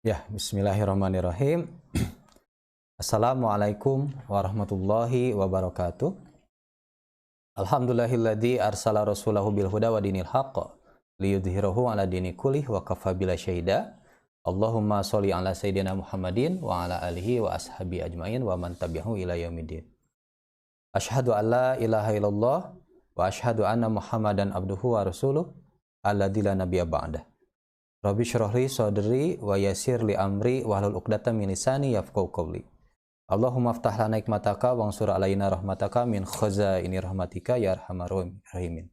Ya, bismillahirrahmanirrahim. Assalamualaikum warahmatullahi wabarakatuh. Alhamdulillahilladzi arsala rasulahu bil huda wa dinil haqq liyudhhirahu ala dini kullih wa kafa bila syahida. Allahumma sholli ala sayyidina Muhammadin wa ala alihi wa ashabi ajmain wa man tabi'ahu ila yaumiddin. Asyhadu an la ilaha illallah wa asyhadu anna Muhammadan abduhu wa rasuluh alladzi la nabiyya ba'dah. Rabbi syrah li sadri wa yassir li amri wahlul 'uqdatam min lisani yafqahu qawli. Allahumma aftah lana hikmataka wansur alaina rahmataka min khazaini rahmatika ya arhamar rahimin.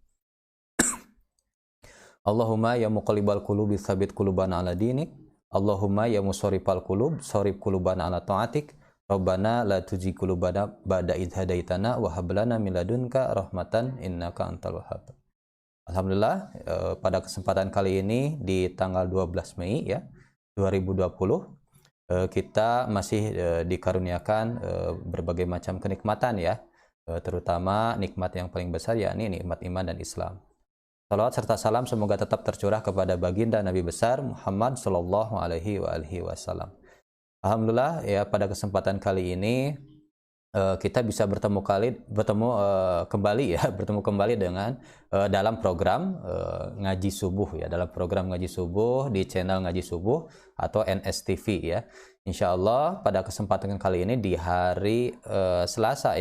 Allahumma ya muqallibal qulubi tsabit qulubana ala dinik. Allahumma ya musarrifal qulub sarif qulubana ala ta'atik. Rabbana la tuzigh qulubana ba'da idh hadaitana wa hab lana min ladunka rahmatan innaka antal wahhab. Alhamdulillah, pada kesempatan kali ini di tanggal 12 Mei ya 2020 kita masih dikaruniakan berbagai macam kenikmatan ya, terutama nikmat yang paling besar yakni nikmat iman dan Islam. Salawat serta salam semoga tetap tercurah kepada baginda Nabi besar Muhammad sallallahu alaihi wasallam. Alhamdulillah ya, pada kesempatan kali ini kita bisa bertemu kembali dengan dalam program ngaji subuh ya, dalam program ngaji subuh di channel ngaji subuh atau NSTV ya. Insyaallah pada kesempatan kali ini di hari Selasa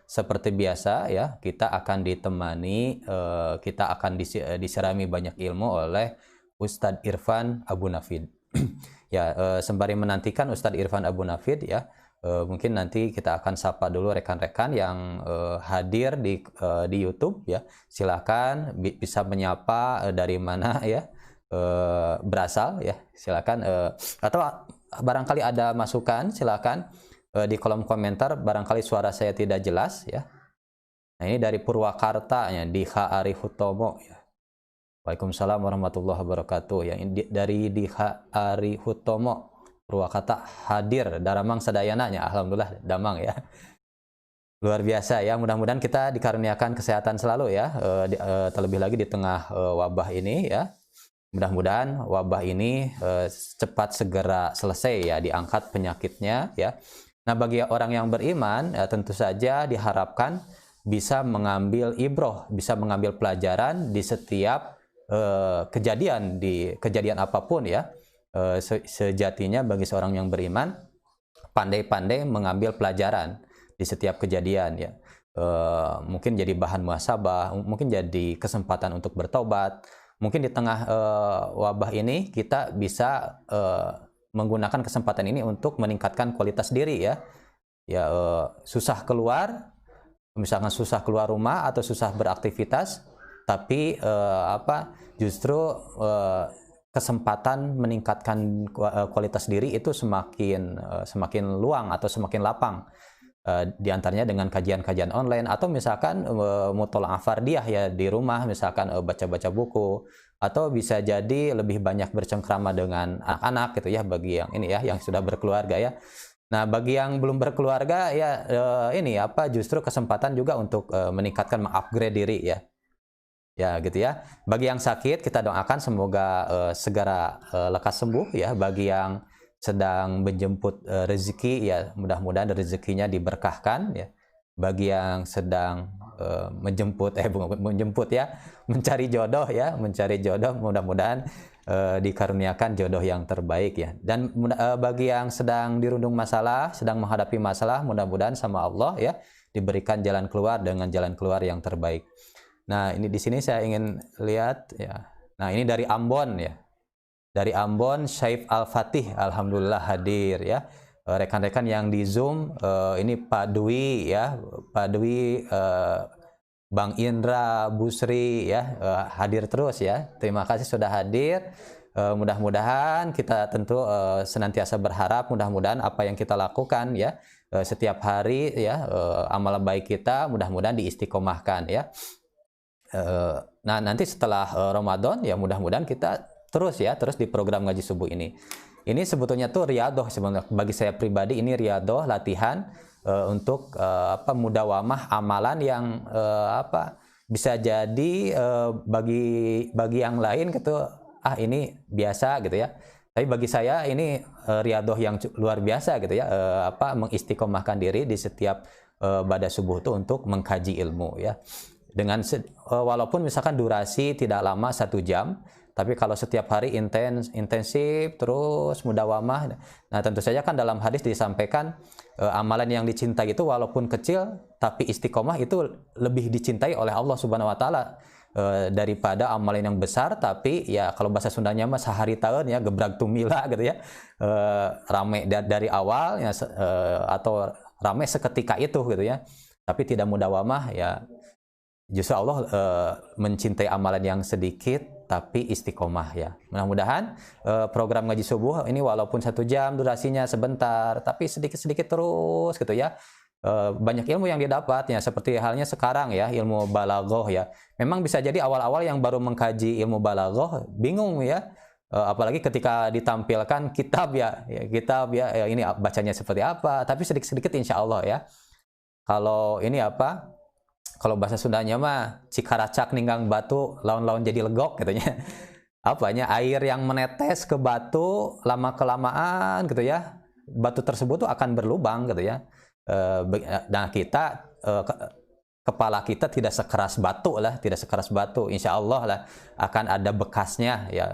seperti biasa ya, kita akan ditemani, kita akan diserami banyak ilmu oleh Ustadz Irfan Abu Nafid. Ya, sembari menantikan Ustadz Irfan Abu Nafid ya, mungkin nanti kita akan sapa dulu rekan-rekan yang hadir di YouTube ya. Silakan bisa menyapa dari mana ya berasal ya. Silakan atau barangkali ada masukan silakan di kolom komentar, barangkali suara saya tidak jelas ya. Nah, ini dari Purwakarta ya, Diha Arihutomo ya. Waalaikumsalam warahmatullahi wabarakatuh ya. Dari Diha Arihutomo Purwakarta hadir Daramang Sadayananya, alhamdulillah damang ya, luar biasa ya. Mudah-mudahan kita dikaruniakan kesehatan selalu ya, terlebih lagi di tengah wabah ini ya. Mudah-mudahan wabah ini cepat segera selesai ya, diangkat penyakitnya ya. Nah, bagi orang yang beriman tentu saja diharapkan bisa mengambil ibroh, bisa mengambil pelajaran di setiap kejadian apapun ya. Sejatinya bagi seorang yang beriman pandai-pandai mengambil pelajaran di setiap kejadian ya. Mungkin jadi bahan muhasabah, mungkin jadi kesempatan untuk bertobat. Mungkin di tengah wabah ini kita bisa menggunakan kesempatan ini untuk meningkatkan kualitas diri ya. Ya, susah keluar, misalkan susah keluar rumah atau susah beraktivitas, tapi justru kesempatan meningkatkan kualitas diri itu semakin luang atau semakin lapang, di antaranya dengan kajian-kajian online atau misalkan mutola'ah fardiyah ya di rumah, misalkan baca-baca buku, atau bisa jadi lebih banyak bercengkrama dengan anak-anak gitu ya, bagi yang ini ya yang sudah berkeluarga ya. Nah, bagi yang belum berkeluarga ya justru kesempatan juga untuk meningkatkan, mengupgrade diri ya. Ya gitu ya. Bagi yang sakit kita doakan semoga segera lekas sembuh ya. Bagi yang sedang menjemput rezeki ya, mudah-mudahan rezekinya diberkahkan ya. Bagi yang sedang menjemput ya, mencari jodoh ya, mudah-mudahan dikaruniakan jodoh yang terbaik ya. Dan bagi yang sedang dirundung masalah, sedang menghadapi masalah, mudah-mudahan sama Allah ya diberikan jalan keluar dengan jalan keluar yang terbaik. Nah, ini di sini saya ingin lihat ya. Nah, ini dari Ambon ya. Dari Ambon, Syaif Al-Fatih alhamdulillah hadir ya. Rekan-rekan yang di Zoom, ini Pak Dwi ya, Pak Dwi, Bang Indra, Busri ya, hadir terus ya. Terima kasih sudah hadir. Mudah-mudahan kita tentu senantiasa berharap mudah-mudahan apa yang kita lakukan ya setiap hari ya, amal baik kita mudah-mudahan diistiqomahkan ya. Nah, nanti setelah Ramadan ya mudah-mudahan kita terus di program ngaji subuh ini. Ini sebetulnya tuh riyadhah sebenarnya. Bagi saya pribadi ini riyadhah, latihan untuk mudawamah amalan yang bisa jadi bagi yang lain gitu, ini biasa gitu ya. Tapi bagi saya ini riadoh yang luar biasa gitu ya, mengistiqomahkan diri di setiap ba'da subuh itu untuk mengkaji ilmu ya. Dengan walaupun misalkan durasi tidak lama 1 jam, tapi kalau setiap hari intensif terus mudawamah. Nah, tentu saja kan dalam hadis disampaikan amalan yang dicintai itu walaupun kecil tapi istiqomah itu lebih dicintai oleh Allah Subhanahu wa taala daripada amalan yang besar tapi ya kalau bahasa Sundanya mah sehari tahun ya gebrag tumila gitu ya. Rame dari awal ya, atau rame seketika itu gitu ya. Tapi tidak mudawamah ya. Justru Allah mencintai amalan yang sedikit tapi istiqomah ya. Mudah-mudahan program ngaji subuh ini walaupun 1 jam durasinya sebentar, tapi sedikit-sedikit terus gitu ya. Banyak ilmu yang didapatnya seperti halnya sekarang ya ilmu balaghah ya. Memang bisa jadi awal-awal yang baru mengkaji ilmu balaghah bingung ya. Apalagi ketika ditampilkan kitab ya ini bacanya seperti apa, tapi sedikit-sedikit insya Allah ya. Kalau ini kalau bahasa Sundanya mah cikaracak ninggang batu laun-laun jadi legok katanya. Apanya air yang menetes ke batu lama kelamaan gitu ya. Batu tersebut tuh akan berlubang gitu ya. Nah kita kepala kita tidak sekeras batu lah, tidak sekeras batu. Insya Allah lah akan ada bekasnya ya.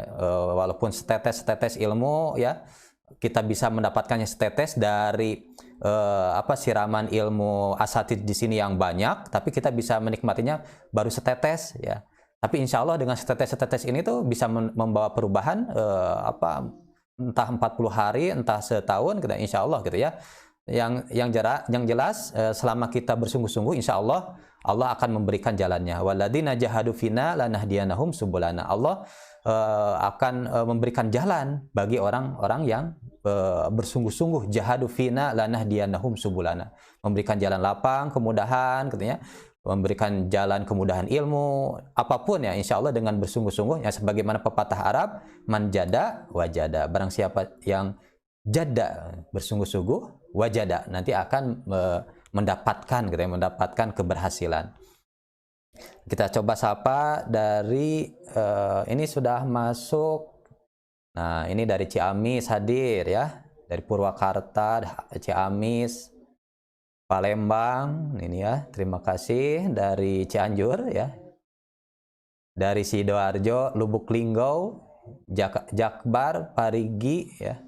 Walaupun setetes ilmu ya kita bisa mendapatkannya setetes dari siraman ilmu asatid di sini yang banyak, tapi kita bisa menikmatinya baru setetes ya. Tapi insya Allah dengan setetes ini tuh bisa membawa perubahan entah 40 hari, entah setahun gitu, insya Allah gitu ya. Yang jelas selama kita bersungguh-sungguh insya Allah akan memberikan jalannya. Walladzina jahadu fina lanahdiyanahum subulana. Allah akan memberikan jalan bagi orang-orang yang bersungguh-sungguh jahadu fina lanahdiyanahum subulana, memberikan jalan lapang, kemudahan katanya, memberikan jalan kemudahan ilmu apapun ya insya Allah dengan bersungguh-sungguh ya, sebagaimana pepatah Arab man jada wajada, barang siapa yang jada bersungguh-sungguh wajada nanti akan mendapatkan gitu ya, mendapatkan keberhasilan. Kita coba sapa dari ini sudah masuk. Nah, ini dari Ciamis hadir ya. Dari Purwakarta, Ciamis, Palembang, ini ya. Terima kasih dari Cianjur ya. Dari Sidoarjo, Lubuk Linggau, Jakbar, Parigi ya.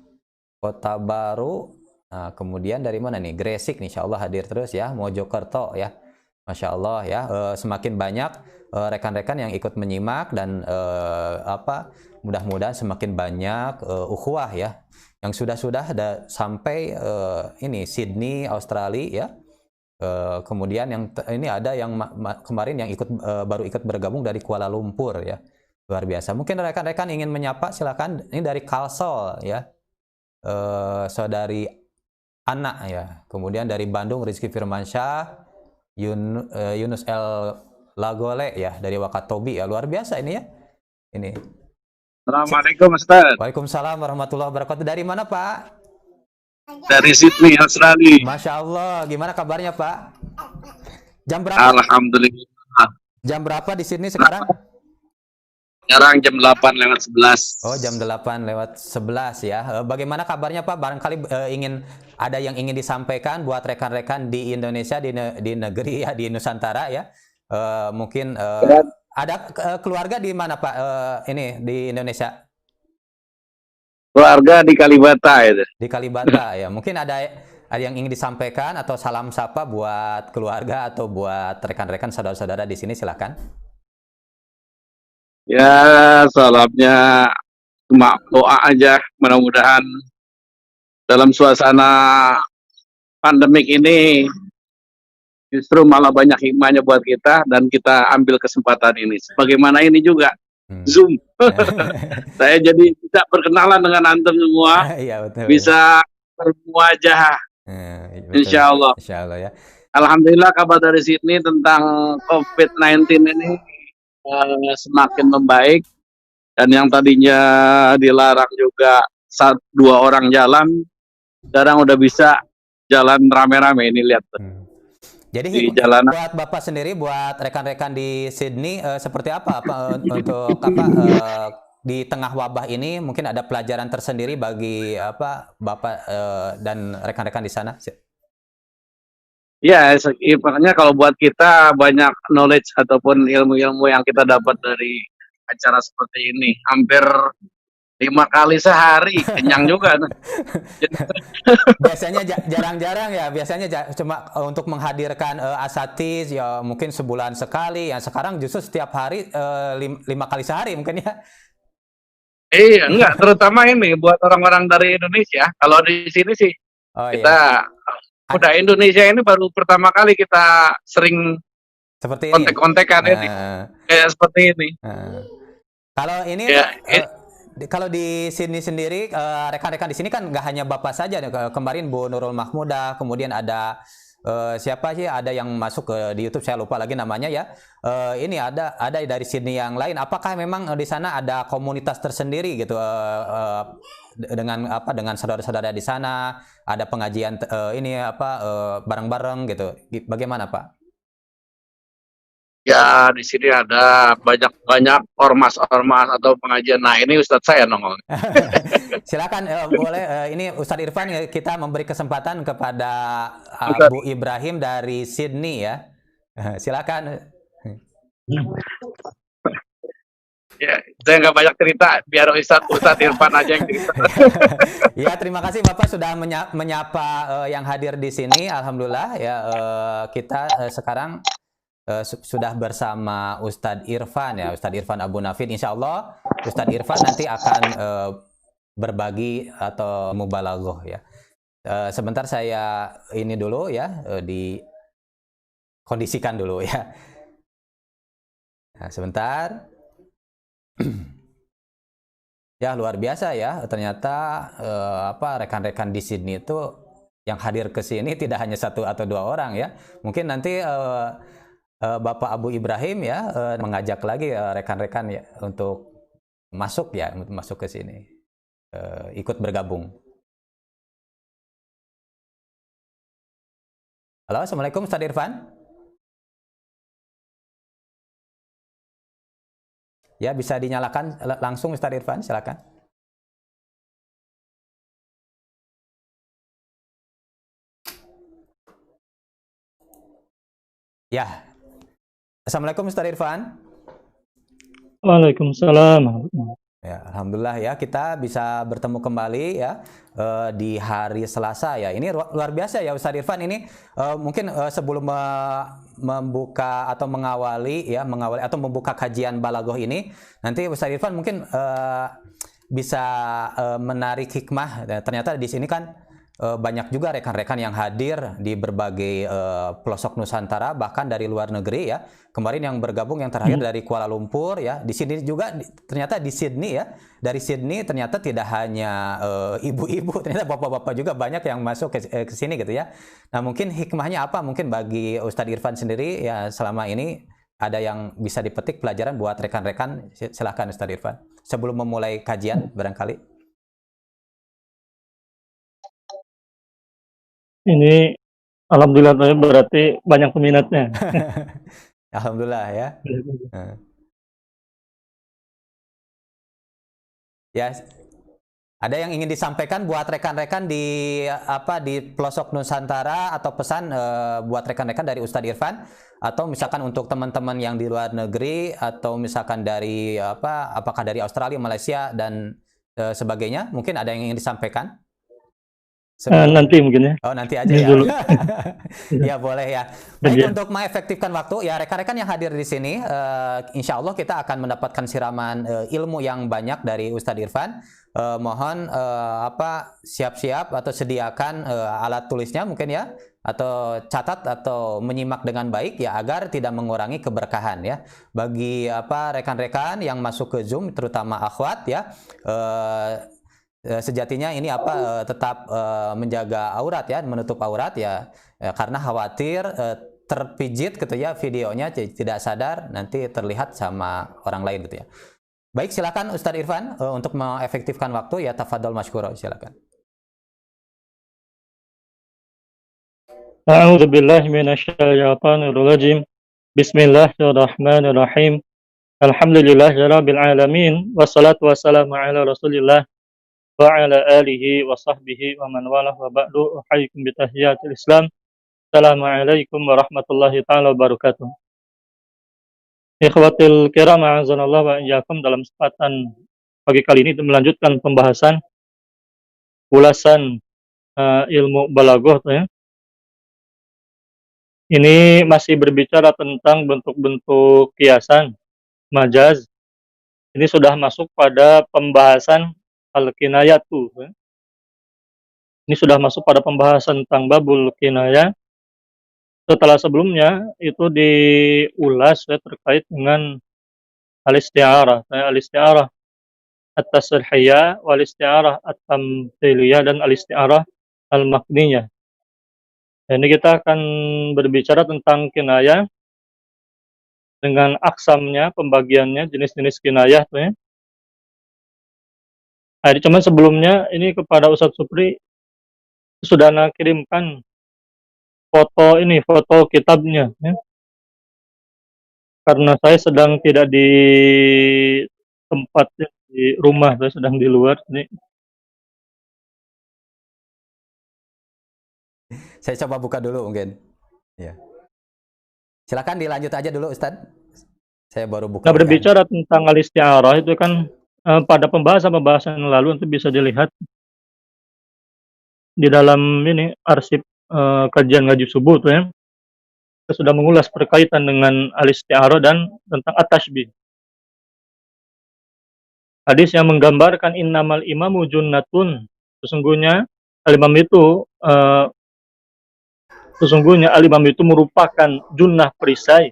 Kota Baru. Nah, kemudian dari mana nih? Gresik nih, insya Allah hadir terus ya. Mojokerto ya. Masya Allah ya. Semakin banyak rekan-rekan yang ikut menyimak dan mudah-mudahan semakin banyak ukhuwah ya yang sudah sampai ini Sydney Australia ya. Kemudian yang ini ada yang kemarin yang baru ikut bergabung dari Kuala Lumpur ya, luar biasa. Mungkin rekan-rekan ingin menyapa silakan. Ini dari Kalsel ya, saudari Anak ya. Kemudian dari Bandung Rizky Firmansyah, Yunus L Lagole ya, dari Wakatobi ya, luar biasa ini ya. Ini. Assalamualaikum Ustaz. Waalaikumsalam warahmatullahi wabarakatuh. Dari mana Pak? Dari Sydney, Australia. Masya Allah, gimana kabarnya Pak? Jam berapa? Alhamdulillah. Jam berapa di sini sekarang? Sekarang jam 8:11. Oh, jam 8:11 ya. Bagaimana kabarnya Pak? Barangkali ada yang ingin disampaikan buat rekan-rekan di Indonesia, di negeri ya, di Nusantara ya. Mungkin ada keluarga di mana Pak? Ini di Indonesia? Keluarga di Kalibata itu. Di Kalibata ya. Mungkin ada yang ingin disampaikan atau salam sapa buat keluarga atau buat rekan-rekan saudara-saudara di sini, silakan. Ya, salamnya cuma doa aja, mudah-mudahan dalam suasana pandemik ini justru malah banyak hikmahnya buat kita dan kita ambil kesempatan ini. Sebagaimana ini juga Zoom. Saya jadi bisa berkenalan dengan antum semua. Iya, betul. Bisa bermuajah. Insya Allah. Insya Allah ya. Alhamdulillah kabar dari Sydney tentang COVID-19 ini semakin membaik, dan yang tadinya dilarang juga 2 orang jalan, sekarang udah bisa jalan rame-rame ini, lihat. Jadi di jalanan. Buat Bapak sendiri, buat rekan-rekan di Sydney seperti apa untuk di tengah wabah ini mungkin ada pelajaran tersendiri bagi apa Bapak dan rekan-rekan di sana. Ya, makanya kalau buat kita banyak knowledge ataupun ilmu-ilmu yang kita dapat dari acara seperti ini. Hampir 5 kali sehari, kenyang juga. Biasanya jarang-jarang ya, biasanya cuma untuk menghadirkan asatiz ya mungkin sebulan sekali, ya sekarang justru setiap hari 5 kali sehari mungkin ya. Iya, enggak, terutama ini buat orang-orang dari Indonesia. Kalau di sini sih Oh iya, kita udah Indonesia ini baru pertama kali kita sering seperti ini. kontek-kontekan ini kayak seperti ini. Kalau ini Ya, kalau di sini sendiri rekan-rekan di sini kan nggak hanya Bapak saja. Kemarin Bu Nurul Mahmudah, kemudian ada siapa sih? Ada yang masuk di YouTube, saya lupa lagi namanya ya. Ini ada dari sini yang lain. Apakah memang di sana ada komunitas tersendiri gitu dengan apa dengan saudara-saudara di sana? Ada pengajian ini apa bareng-bareng gitu. Bagaimana Pak? ya di sini ada banyak ormas-ormas atau pengajian. Nah, ini Ustadz saya nongol. Silakan boleh ini Ustadz Irfan kita memberi kesempatan kepada Ustadz, Bu Ibrahim dari Sydney ya. Silakan. ya, saya nggak banyak cerita, biar Ustadz Irfan aja yang cerita. Ya, terima kasih Bapak sudah menyapa yang hadir di sini. Alhamdulillah ya kita sekarang sudah bersama Ustadz Irfan ya, Ustadz Irfan Abu Nafid. Insya Allah Ustadz Irfan nanti akan berbagi atau mubalaghah ya. Sebentar saya ini dulu ya, dikondisikan dulu ya. Nah, sebentar. Ya luar biasa ya, ternyata apa rekan-rekan di sini itu yang hadir ke sini tidak hanya 1 atau 2 orang ya. Mungkin nanti Bapak Abu Ibrahim ya mengajak lagi rekan-rekan ya untuk masuk ke sini, ikut bergabung. Halo, Assalamualaikum Ustadz Irfan. Ya, bisa dinyalakan langsung Ustadz Irfan, silakan. Ya. Assalamualaikum Ustadz Irfan. Waalaikumsalam. Ya, alhamdulillah ya kita bisa bertemu kembali ya di hari Selasa ya. Ini luar biasa ya Ustadz Irfan ini mungkin sebelum membuka atau mengawali atau membuka kajian balaghah ini, nanti Ustadz Irfan mungkin bisa menarik hikmah. Ternyata di sini kan banyak juga rekan-rekan yang hadir di berbagai pelosok Nusantara, bahkan dari luar negeri ya. Kemarin yang bergabung yang terakhir dari Kuala Lumpur ya. Di sini juga ternyata di Sydney ya. Dari Sydney ternyata tidak hanya ibu-ibu, ternyata bapak-bapak juga banyak yang masuk ke sini gitu ya. Nah, mungkin hikmahnya apa? Mungkin bagi Ustadz Irfan sendiri ya selama ini ada yang bisa dipetik pelajaran buat rekan-rekan. Silahkan Ustadz Irfan. Sebelum memulai kajian barangkali. Ini alhamdulillah berarti banyak peminatnya. Alhamdulillah ya. Ya, ada yang ingin disampaikan buat rekan-rekan di pelosok Nusantara atau pesan buat rekan-rekan dari Ustadz Irfan atau misalkan untuk teman-teman yang di luar negeri atau misalkan dari apakah dari Australia, Malaysia dan sebagainya, mungkin ada yang ingin disampaikan? Nanti mungkin ya. Oh, nanti aja ya. Dulu. Ya boleh ya. Baik, untuk mengefektifkan waktu ya rekan-rekan yang hadir di sini, insya Allah kita akan mendapatkan siraman ilmu yang banyak dari Ustadz Irfan. Mohon siap-siap atau sediakan alat tulisnya mungkin ya, atau catat atau menyimak dengan baik ya agar tidak mengurangi keberkahan ya. Bagi rekan-rekan yang masuk ke Zoom terutama akhwat ya. Sejatinya ini tetap menjaga aurat ya, menutup aurat ya, karena khawatir terpijit gitu ya videonya, tidak sadar nanti terlihat sama orang lain gitu ya. Baik, silakan Ustadz Irfan untuk mengefektifkan waktu ya, tafadhol masykura, silakan. A'udzubillahi minasyaitonir rajim. Bismillahirrahmanirrahim. Alhamdulillahirabbil alamin wassalatu wassalamu ala Rasulillah wa ala alihi wa sahbihi wa man walah wa ba'du. Uhayyikum bi tahiyatil Islam. Assalamualaikum warahmatullahi taala wabarakatuh. Ikhwatil kiram, a'azanallah wa iyyakum. Dalam kesempatan pagi kali ini melanjutkan pembahasan ulasan ilmu balaghah ya. Ini masih berbicara tentang bentuk-bentuk kiasan, majaz. Ini sudah masuk pada pembahasan al-kinayatu. Ini sudah masuk pada pembahasan tentang babul kinayah. Setelah sebelumnya itu diulas ya, terkait dengan al-isti'arah. Al-isti'arah at-tasrihiyah, wal-isti'arah at-tamthiliyah, dan al-isti'arah al-makniyah. Ini kita akan berbicara tentang kinayah dengan aksamnya, pembagiannya, jenis-jenis kinayah tuh ya. Nah, cuman sebelumnya ini kepada Ustadz Supri sudah kirimkan foto kitabnya ya. Karena saya sedang tidak di tempat di rumah, saya sedang di luar nih. Saya coba buka dulu mungkin. Ya. Silakan dilanjut aja dulu Ustadz. Saya baru buka. Nah, berbicara tentang al-isti'arah itu kan pada pembahasan yang lalu nanti bisa dilihat di dalam ini arsip kajian ngaji subuh tuh ya. Kita sudah mengulas berkaitan dengan al-isti'arah dan tentang at-tashbih. Hadis yang menggambarkan innamal imamu junnatun, sesungguhnya al-imam itu merupakan junnah perisai.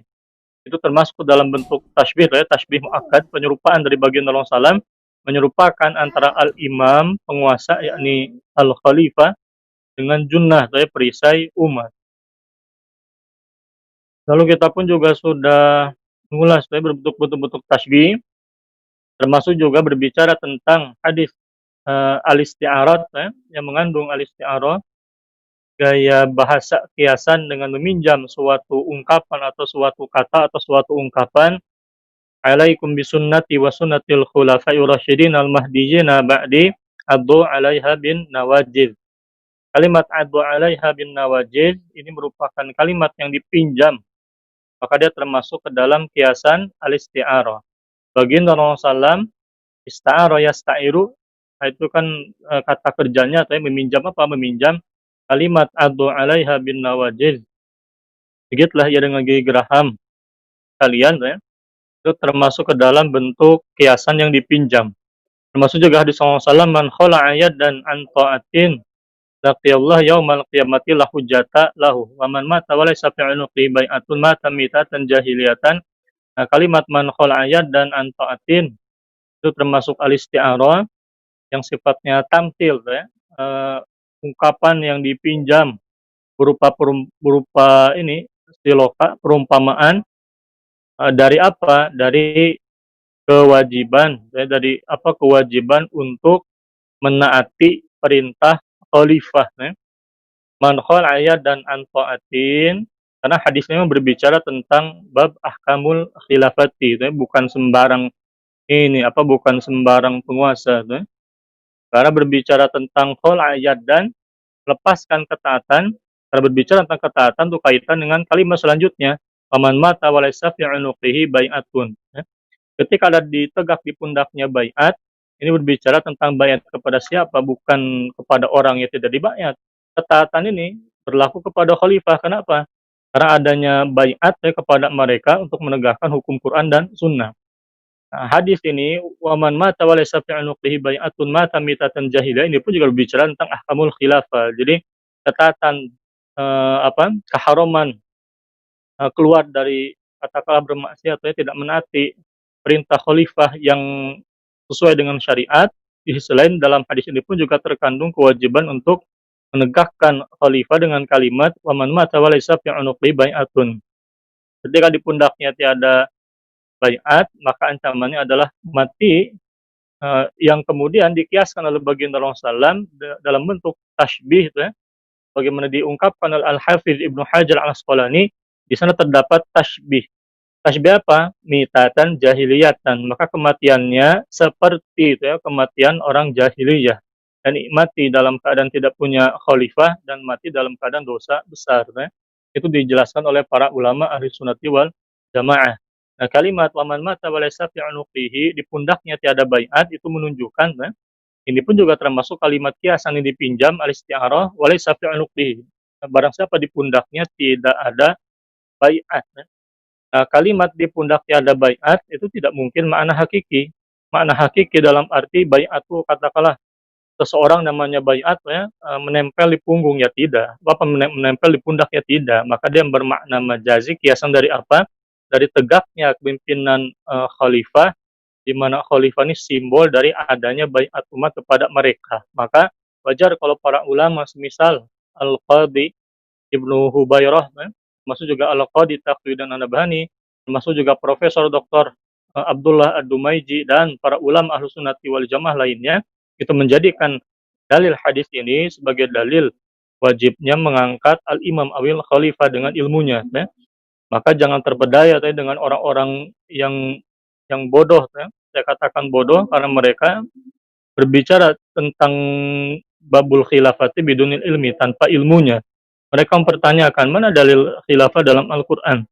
Itu termasuk dalam bentuk tashbih ya, tashbih muakkad, penyerupaan dari baginda Rasulullah SAW, menyerupakan antara al-imam penguasa yakni al-khalifah dengan junnah ya, perisai umat. Lalu kita pun juga sudah mengulas ya, bentuk-bentuk tashbih, termasuk juga berbicara tentang hadis al-isti'arah ya, yang mengandung al-isti'arah, gaya bahasa kiasan dengan meminjam suatu ungkapan atau suatu kata atau suatu ungkapan. Alaikum bisunnati wa sunnatil khulafa'ir rasyidin al-mahdiyyin ba'di addu 'alaiha bin nawajid. Kalimat addu 'alaiha bin nawajid ini merupakan kalimat yang dipinjam, maka dia termasuk ke dalam kiasan al-isti'arah. Baginda Rasulullah SAW ista'ara yasta'iru, itu kan kata kerjanya atau meminjam apa? Meminjam kalimat addu 'alaiha bin nawajid. Begitulah ia dengan gigi geraham kalian ya. Itu termasuk ke dalam bentuk kiasan yang dipinjam. Termasuk juga hadis SAW, man khala'a yadan an ta'atin laqiyallah yaumal qiyamati la hujjata lahu wa man mata wa laysa fi 'unuqi bai'atun mata mitatan jahiliyatan. Nah, kalimat man khala'a yadan an ta'atin itu termasuk al-isti'arah yang sifatnya tamtil ya. Ungkapan yang dipinjam berupa ini siloka, perumpamaan dari apa? Dari kewajiban ya, dari apa? Kewajiban untuk menaati perintah khalifah ya. Man khala'a yadan an ta'atin, karena hadisnya berbicara tentang bab ahkamul khilafati ya, bukan sembarang bukan sembarang penguasa ya. Karena berbicara tentang khala'a yadan, lepaskan ketaatan. Karena berbicara tentang ketaatan itu kaitan dengan kalimat selanjutnya, faman mata wa laysa fi 'unuqihi bai'atun ya. Ketika ada ditegak di pundaknya baiat, ini berbicara tentang baiat kepada siapa, bukan kepada orang yang tidak dibaiat. Ketaatan ini berlaku kepada khalifah. Kenapa? Karena adanya baiat ya, kepada mereka untuk menegakkan hukum Quran dan Sunnah. Nah, hadis ini waman mata wa laysa fi 'unuqihi bai'atun mata mitatan jahiliyah, ini pun juga berbicara tentang ahkamul khilafah. Jadi ketaatan keharaman keluar dari katakanlah bermaksiat atau tidak menaati perintah khalifah yang sesuai dengan syariat. Di sisi lain dalam hadis ini pun juga terkandung kewajiban untuk menegakkan khalifah dengan kalimat waman mata wa laysa fi 'unuqihi bai'atun. Ketika di pundaknya tiada baiat, maka ancamannya adalah mati, yang kemudian dikiaskan oleh baginda Rasulullah SAW dalam bentuk tashbih ya. Bagaimana diungkapkan oleh Al-Hafidz Ibnu Hajar Al-Asqalani, di sana terdapat tashbih. Tasbih apa? Mitatan jahiliyatan. Maka kematiannya seperti itu ya, kematian orang jahiliyah. Dan mati dalam keadaan tidak punya khalifah dan mati dalam keadaan dosa besar. Ya. Itu dijelaskan oleh para ulama ahli sunnati wal jamaah. Nah, kalimat waman mata walaysa fi unuqihi, di pundaknya tiada baiat, itu menunjukkan ya, ini pun juga termasuk kalimat kiasan yang dipinjam al-isti'arah walaysa fi unuqihi. Barang siapa di pundaknya tidak ada baiat. Ya. Nah, kalimat di pundak tiada baiat itu tidak mungkin makna hakiki. Makna hakiki dalam arti baiat itu katakanlah seseorang namanya baiat ya, menempel di punggung ya tidak, apa menempel di pundak ya tidak, maka dia bermakna majazi kiasan dari apa? Dari tegaknya kepemimpinan khalifah, di mana khalifah ini simbol dari adanya baiat umat kepada mereka. Maka wajar kalau para ulama semisal Al-Qadhi Ibnu Hubairah, termasuk juga Al-Qadhi Taqiyuddin An-Nabhani, termasuk juga Profesor Dr. Abdullah Ad-Dumaiji dan para ulama Ahlus Sunnati wal Jamaah lainnya, itu menjadikan dalil hadis ini sebagai dalil wajibnya mengangkat al-imam awil khalifah dengan ilmunya. Ya. Maka jangan terpedaya dengan orang-orang yang bodoh. Ya. Saya katakan bodoh karena mereka berbicara tentang babul khilafati bidunil ilmi, tanpa ilmunya. Mereka mempertanyakan mana dalil khilafah dalam Al-Quran.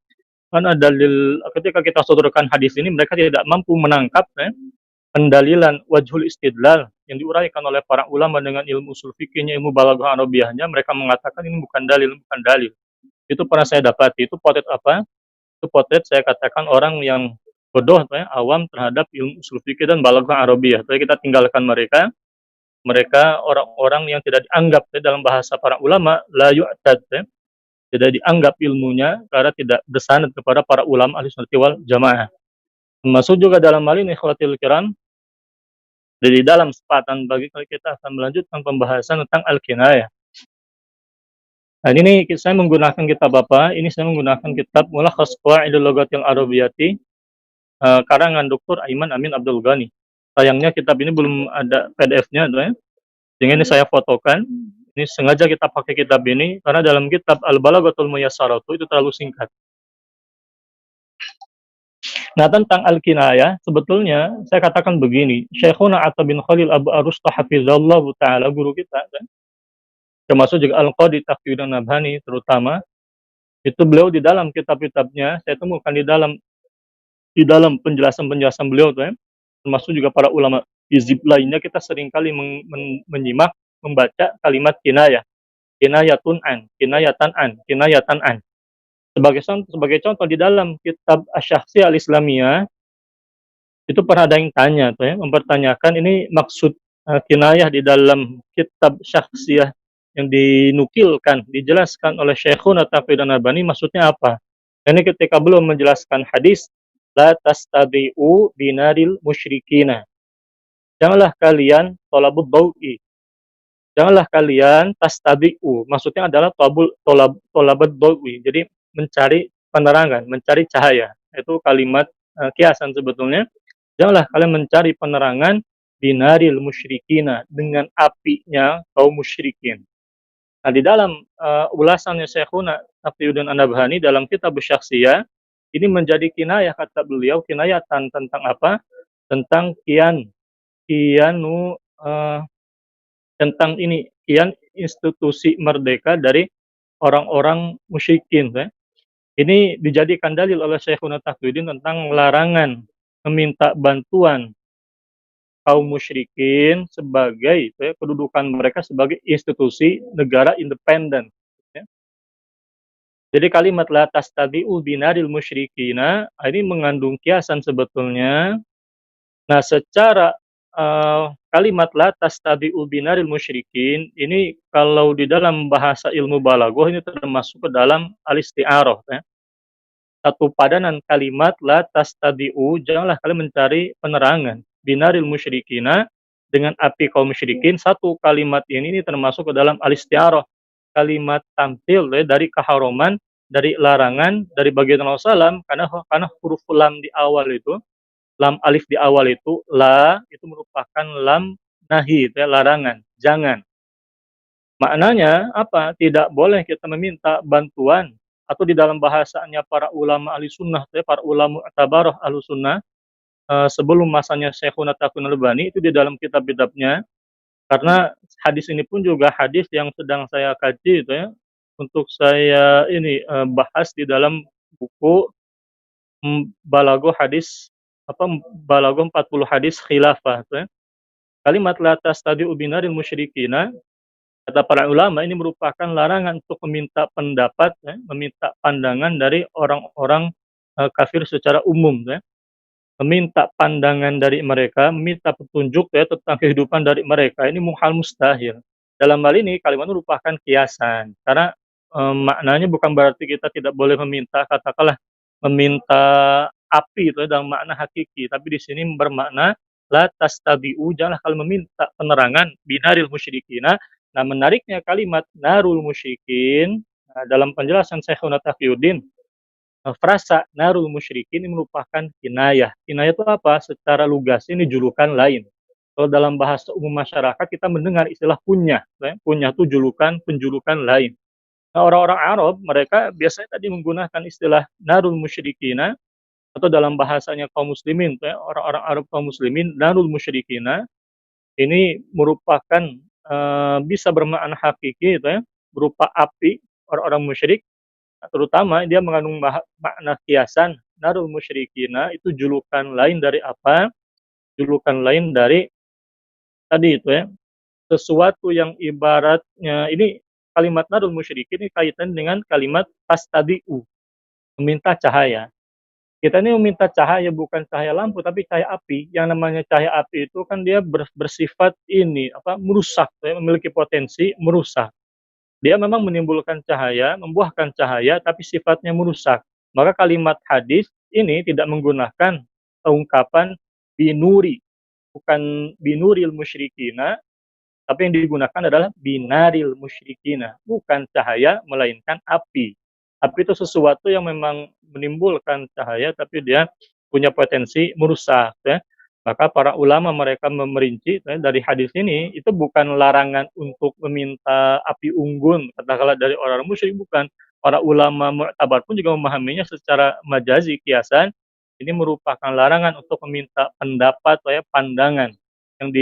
Mana dalil, ketika kita sodorkan hadis ini, mereka tidak mampu menangkap pendalilan wajhul istidlal yang diuraikan oleh para ulama dengan ilmu usul fikihnya, ilmu balaghah arabiyahnya. Mereka mengatakan ini bukan dalil, bukan dalil. Itu pernah saya dapati. Itu potret apa? Itu potret saya katakan orang yang bodoh, awam terhadap ilmu usul fikih dan balaghah arabiyah. Jadi kita tinggalkan mereka. Mereka orang-orang yang tidak dianggap dalam bahasa para ulama la yu'tad, tidak dianggap ilmunya karena tidak bersanad kepada para ulama ahli sunnah wal jamaah. Termasuk juga dalam hal ini ikhwatil kiram, di dalam kesempatan bagi kita akan melanjutkan pembahasan tentang al-kinayah. Nah, ini saya menggunakan kitab apa? Ini saya menggunakan kitab Mulakhas Qawaidul Lughatil Arabiyyati karangan Dr. Aiman Amin Abdul Ghani. Sayangnya kitab ini belum ada PDF-nya, ya. Sehingga ini saya fotokan. Ini sengaja kita pakai kitab ini karena dalam kitab Al-Balaghatul Muyassaratu itu terlalu singkat. Nah, tentang al-kinayah sebetulnya saya katakan begini, Syekhuna Atta bin Khalil Abu Arustah hafizallahu taala, guru kita kan, termasuk juga Al-Qadhi Taqiyuddin An-Nabhani terutama, itu beliau di dalam kitab-kitabnya saya temukan di dalam penjelasan-penjelasan beliau tuh ya, termasuk juga para ulama hizib lainnya, kita seringkali menyimak membaca kalimat kinayah, kinayatun an, kinayatan an, kinayatan an. Sebagai contoh di dalam kitab Asy-Syakhsiyah Al-Islamiyah itu pernah ada yang tanya tuh ya, mempertanyakan ini maksud kinayah di dalam kitab Syakhsiyah yang dinukilkan, dijelaskan oleh Syekhuna Taqiyuddin An-Nabhani maksudnya apa? Ini ketika belum menjelaskan hadis la tastadi'u binaril musyrikina. Janganlah kalian tolabud dawi. Janganlah kalian tastadi'u. Maksudnya adalah tolabud dawi. Jadi mencari penerangan, mencari cahaya. Itu kalimat kiasan sebetulnya. Janganlah kalian mencari penerangan binaril musyrikina, dengan apinya kaum musyrikin. Nah, di dalam ulasannya Syekhuna Taqiyuddin An-Nabhani dalam kitab Syakhsiyah, ini menjadi kinayah, kata beliau, kinayatan tentang apa? Tentang tentang ini, kian institusi merdeka dari orang-orang musyrikin. Ya. Ini dijadikan dalil oleh Syekhuna Taqiyuddin tentang larangan meminta bantuan kaum musyrikin sebagai kedudukan mereka sebagai institusi negara independen. Ya. Jadi kalimat la tastadi'u binaril musyrikina ini mengandung kiasan sebetulnya. Nah, secara kalimat la tastadi'u binaril musyrikin ini kalau di dalam bahasa ilmu balaghah ini termasuk ke dalam al-isti'arah, ya. Satu padanan kalimat la tastadi'u, janganlah kalian mencari penerangan binaril musyrikina, dengan api kaum musyrikin. Satu kalimat ini termasuk ke dalam al-isti'arah, kalimat tampil ya, dari keharuman, dari larangan, dari bagian Rasulullah SAW, karena huruf lam di awal itu, lam alif di awal itu, la itu merupakan lam nahi, ya, larangan, jangan. Maknanya apa? Tidak boleh kita meminta bantuan atau di dalam bahasanya para ulama ahli sunnah, para ulama tabarah ahli sunnah, sebelum masanya Syekhuna Taqiyuddin Albani itu di dalam kitab-kitabnya, karena hadis ini pun juga hadis yang sedang saya kaji itu ya, untuk saya ini bahas di dalam buku Balago hadis apa Balago 40 hadis khilafah itu ya. Kalimat la tastadi'u binaril musyrikina, kata para ulama ini merupakan larangan untuk meminta pendapat ya, meminta pandangan dari orang-orang kafir secara umum ya. Meminta pandangan dari mereka, meminta petunjuk ya tentang kehidupan dari mereka, ini hal mustahil. Dalam hal ini kalimat merupakan kiasan, karena maknanya bukan berarti kita tidak boleh meminta, katakanlah meminta api itu dalam makna hakiki, tapi di sini bermakna la tastabi'u, janganlah kalian meminta penerangan binaril musyrikina. Nah, menariknya kalimat narul musyrikin, nah, dalam penjelasan Syekhuna Taqiyuddin, frasa narul musyrikin ini merupakan kinayah. Kinayah itu apa? Secara lugas ini julukan lain. Kalau dalam bahasa umum masyarakat kita mendengar istilah kunyah. Ya. Kunyah itu julukan, penjulukan lain. Nah, orang-orang Arab mereka biasanya tadi menggunakan istilah narul musyrikina, atau dalam bahasanya kaum muslimin, ya, orang-orang Arab kaum muslimin, narul musyrikina ini merupakan bisa bermakna hakiki, gitu ya, berupa api orang-orang musyrik. Terutama dia mengandung makna kiasan. Narul musyrikina itu julukan lain dari apa? Julukan lain dari tadi itu ya, sesuatu yang ibaratnya ini, kalimat narul musyrikin ini kaitan dengan kalimat tastadi'u, meminta cahaya. Kita ini meminta cahaya bukan cahaya lampu tapi cahaya api. Yang namanya cahaya api itu kan dia bersifat ini apa? Merusak ya, memiliki potensi merusak. Dia memang menimbulkan cahaya, membuahkan cahaya, tapi sifatnya merusak. Maka kalimat hadis ini tidak menggunakan ungkapan binuri, bukan binuril musyrikina, tapi yang digunakan adalah binaril musyrikina, bukan cahaya melainkan api. Api itu sesuatu yang memang menimbulkan cahaya, tapi dia punya potensi merusak. Ya. Maka para ulama mereka memerinci ya, dari hadis ini itu bukan larangan untuk meminta api unggun, katakanlah dari orang musyrik, bukan. Para ulama mu'tabar pun juga memahaminya secara majazi, kiasan. Ini merupakan larangan untuk meminta pendapat, ya, pandangan yang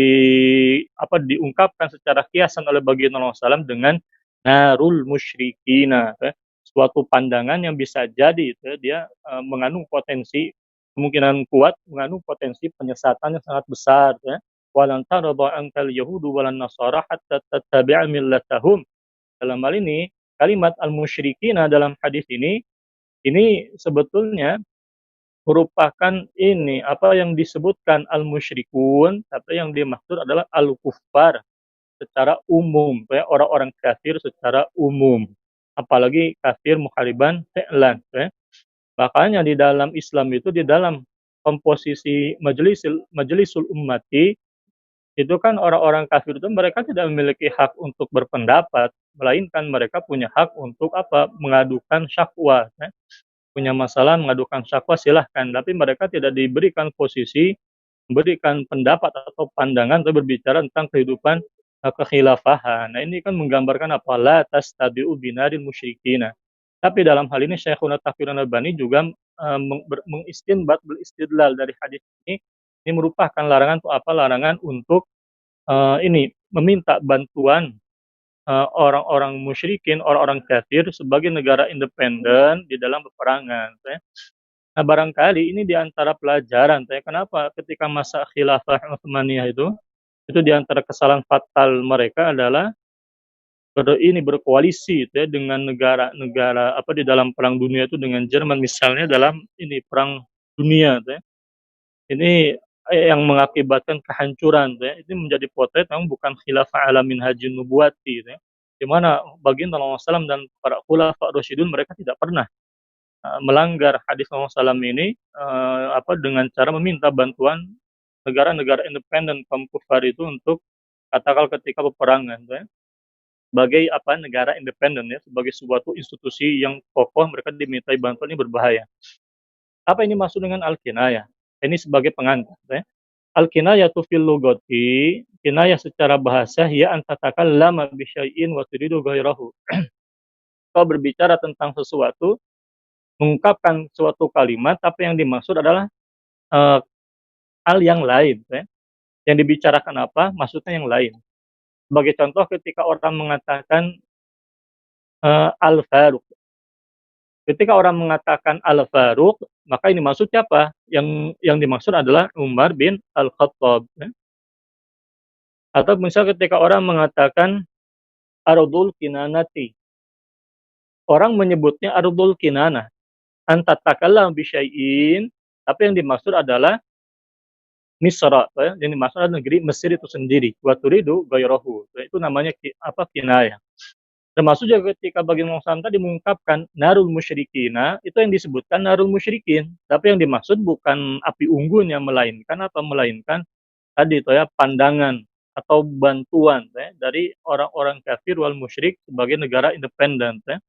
diungkapkan secara kiasan oleh baginda Rasulullah SAW dengan narul musyrikina, ya. Suatu pandangan yang bisa jadi itu dia mengandung potensi kemungkinan kuat, mengandung potensi penyesatan yang sangat besar ya. Walan tarda ankal yahudu walan nasara hatta tattabi'a millatahum. Dalam hal ini kalimat al-musyrikina dalam hadis ini sebetulnya merupakan ini apa yang disebutkan al-musyrikun, tapi yang dimaksud adalah al-kuffar secara umum, ya, orang-orang kafir secara umum. Apalagi kafir muhariban fi'lan, ya. Makanya di dalam Islam itu, di dalam komposisi majlisul ummati, itu kan orang-orang kafir itu mereka tidak memiliki hak untuk berpendapat, melainkan mereka punya hak untuk apa? Mengadukan syakwa, ya. Punya masalah mengadukan syakwa silahkan, tapi mereka tidak diberikan posisi memberikan pendapat atau pandangan atau berbicara tentang kehidupan kekhilafahan. Nah, ini kan menggambarkan apa? La tastabi'u binaril musyrikina. Tapi dalam hal ini Syekhuna Taqiyuddin Albani juga beristidlal dari hadis ini merupakan larangan untuk apa? Larangan untuk ini meminta bantuan orang-orang musyrikin, orang-orang kafir sebagai negara independen di dalam peperangan. Ya. Nah, barangkali ini di antara pelajaran. Ya. Kenapa ketika masa khilafah Utsmaniyah itu di antara kesalahan fatal mereka adalah berkoalisi ya, dengan negara-negara apa di dalam perang dunia itu dengan Jerman misalnya dalam ini perang dunia ya. Ini yang mengakibatkan kehancuran ya. Ini menjadi potret yang bukan khilafah ala minhajin nubuwati ya. Di mana baginda Rasulullah SAW dan para khulafa rasyidun mereka tidak pernah melanggar hadis Rasulullah SAW ini apa dengan cara meminta bantuan negara-negara independen kaum kufar itu untuk katakan ketika peperangan ya. Sebagai apa negara independen ya, sebagai suatu institusi yang kokoh mereka dimintai bantuan, ini berbahaya. Apa ini maksud dengan al-kinayah? Ini sebagai pengantar ya. Al-kinayatu fil lugati, kinayah secara bahasa ya an tatakallama bi syai'in wa turidu ghairahu. kau berbicara tentang sesuatu, mengungkapkan suatu kalimat, tapi yang dimaksud adalah eh, hal yang lain, ya. Yang dibicarakan apa, maksudnya yang lain. Sebagai contoh, ketika orang mengatakan Al-Faruq. Ketika orang mengatakan Al-Faruq, maka ini maksud siapa? Yang dimaksud adalah Umar bin Al-Khattab. Ya. Atau misal ketika orang mengatakan Ardul Kinanati. Orang menyebutnya Ardul Kinanah. Anta takallam bisyai'in, tapi yang dimaksud adalah Misra, ya. Yang dimaksud adalah negeri Mesir itu sendiri. Wa turidu ghairahu. Itu namanya kinayah. Termasuk juga ketika bagian Muhammad tadi mengungkapkan narul musyrikina, itu yang disebutkan narul musyrikin. Tapi yang dimaksud bukan api unggun yang melainkan tadi itu ya pandangan atau bantuan ya, dari orang-orang kafir wal musyrik sebagai negara independen ya.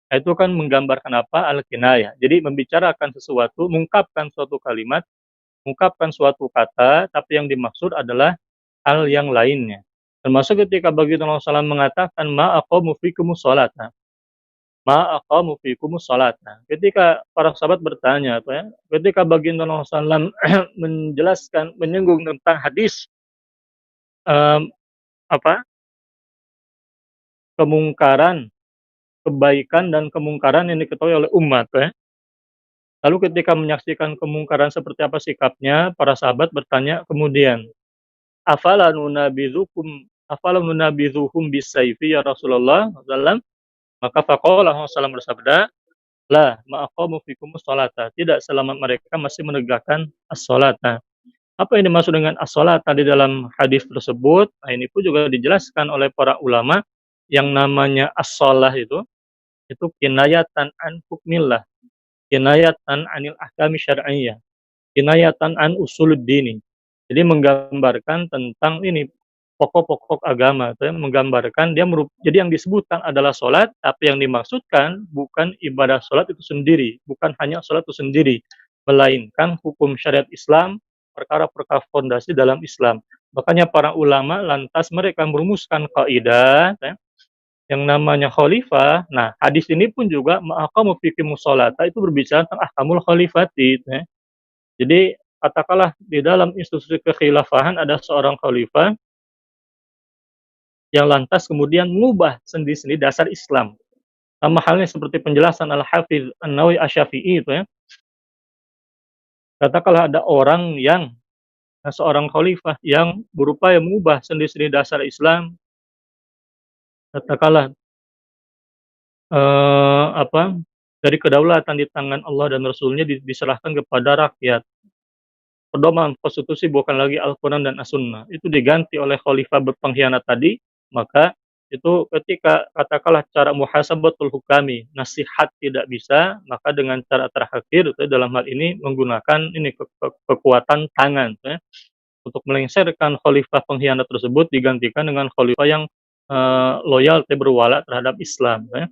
Itu kan menggambarkan apa? Al-kinayah. Jadi membicarakan sesuatu, mengungkapkan suatu kalimat, mengungkapkan suatu kata, tapi yang dimaksud adalah hal yang lainnya. Termasuk ketika baginda Rasulullah SAW mengatakan ma'aqamu fikumus sholat. Ma'aqamu fikumus sholat. Ketika para sahabat bertanya, apa ya? Ketika baginda Rasulullah SAW menjelaskan, menyinggung tentang hadis um, apa kemungkaran, kebaikan dan kemungkaran yang diketahui oleh umat, ya. Lalu ketika menyaksikan kemungkaran seperti apa sikapnya, para sahabat bertanya kemudian, afala nunabidhuhum bisayfi ya Rasulullah sallallahu. Maka faqala Rasulullah bersabda, la ma'aqamu fikumus sholata. Tidak selama mereka masih menegakkan as-sholata. Apa yang dimaksud dengan as-sholata di dalam hadis tersebut? Nah, ini pun juga dijelaskan oleh para ulama yang namanya as-sholah itu kinayatan an hukmillah, kinayatan anil ahkami syar'iyyah, kinayatan an usuluddini. Jadi menggambarkan tentang ini pokok-pokok agama, itu ya, menggambarkan jadi yang disebutkan adalah sholat, tapi yang dimaksudkan bukan ibadah sholat itu sendiri, bukan hanya sholat itu sendiri, melainkan hukum syariat Islam, perkara-perkara fondasi dalam Islam. Makanya para ulama lantas mereka merumuskan kaidah ya, yang namanya khalifah. Nah, hadis ini pun juga ma'aqamu fiqimus sholata itu berbicara tentang ahkamul khalifati. Ya. Jadi katakanlah di dalam institusi kekhilafahan ada seorang khalifah yang lantas kemudian mengubah sendi-sendi dasar Islam. Sama halnya seperti penjelasan Al-Hafidz An-Nawawi Asy-Syafi'i itu ya. Katakanlah ada orang yang seorang khalifah yang berupaya mengubah sendi-sendi dasar Islam, katakanlah dari kedaulatan di tangan Allah dan Rasulnya diserahkan kepada rakyat. Pedoman konstitusi bukan lagi Al-Quran dan As-Sunnah. Itu diganti oleh khalifah berpengkhianat tadi, maka itu ketika katakanlah cara muhasabatul hukami, nasihat tidak bisa, maka dengan cara terakhir itu dalam hal ini menggunakan ini kekuatan tangan ya, untuk melengsarkan khalifah pengkhianat tersebut digantikan dengan khalifah yang loyal berwala terhadap Islam ya.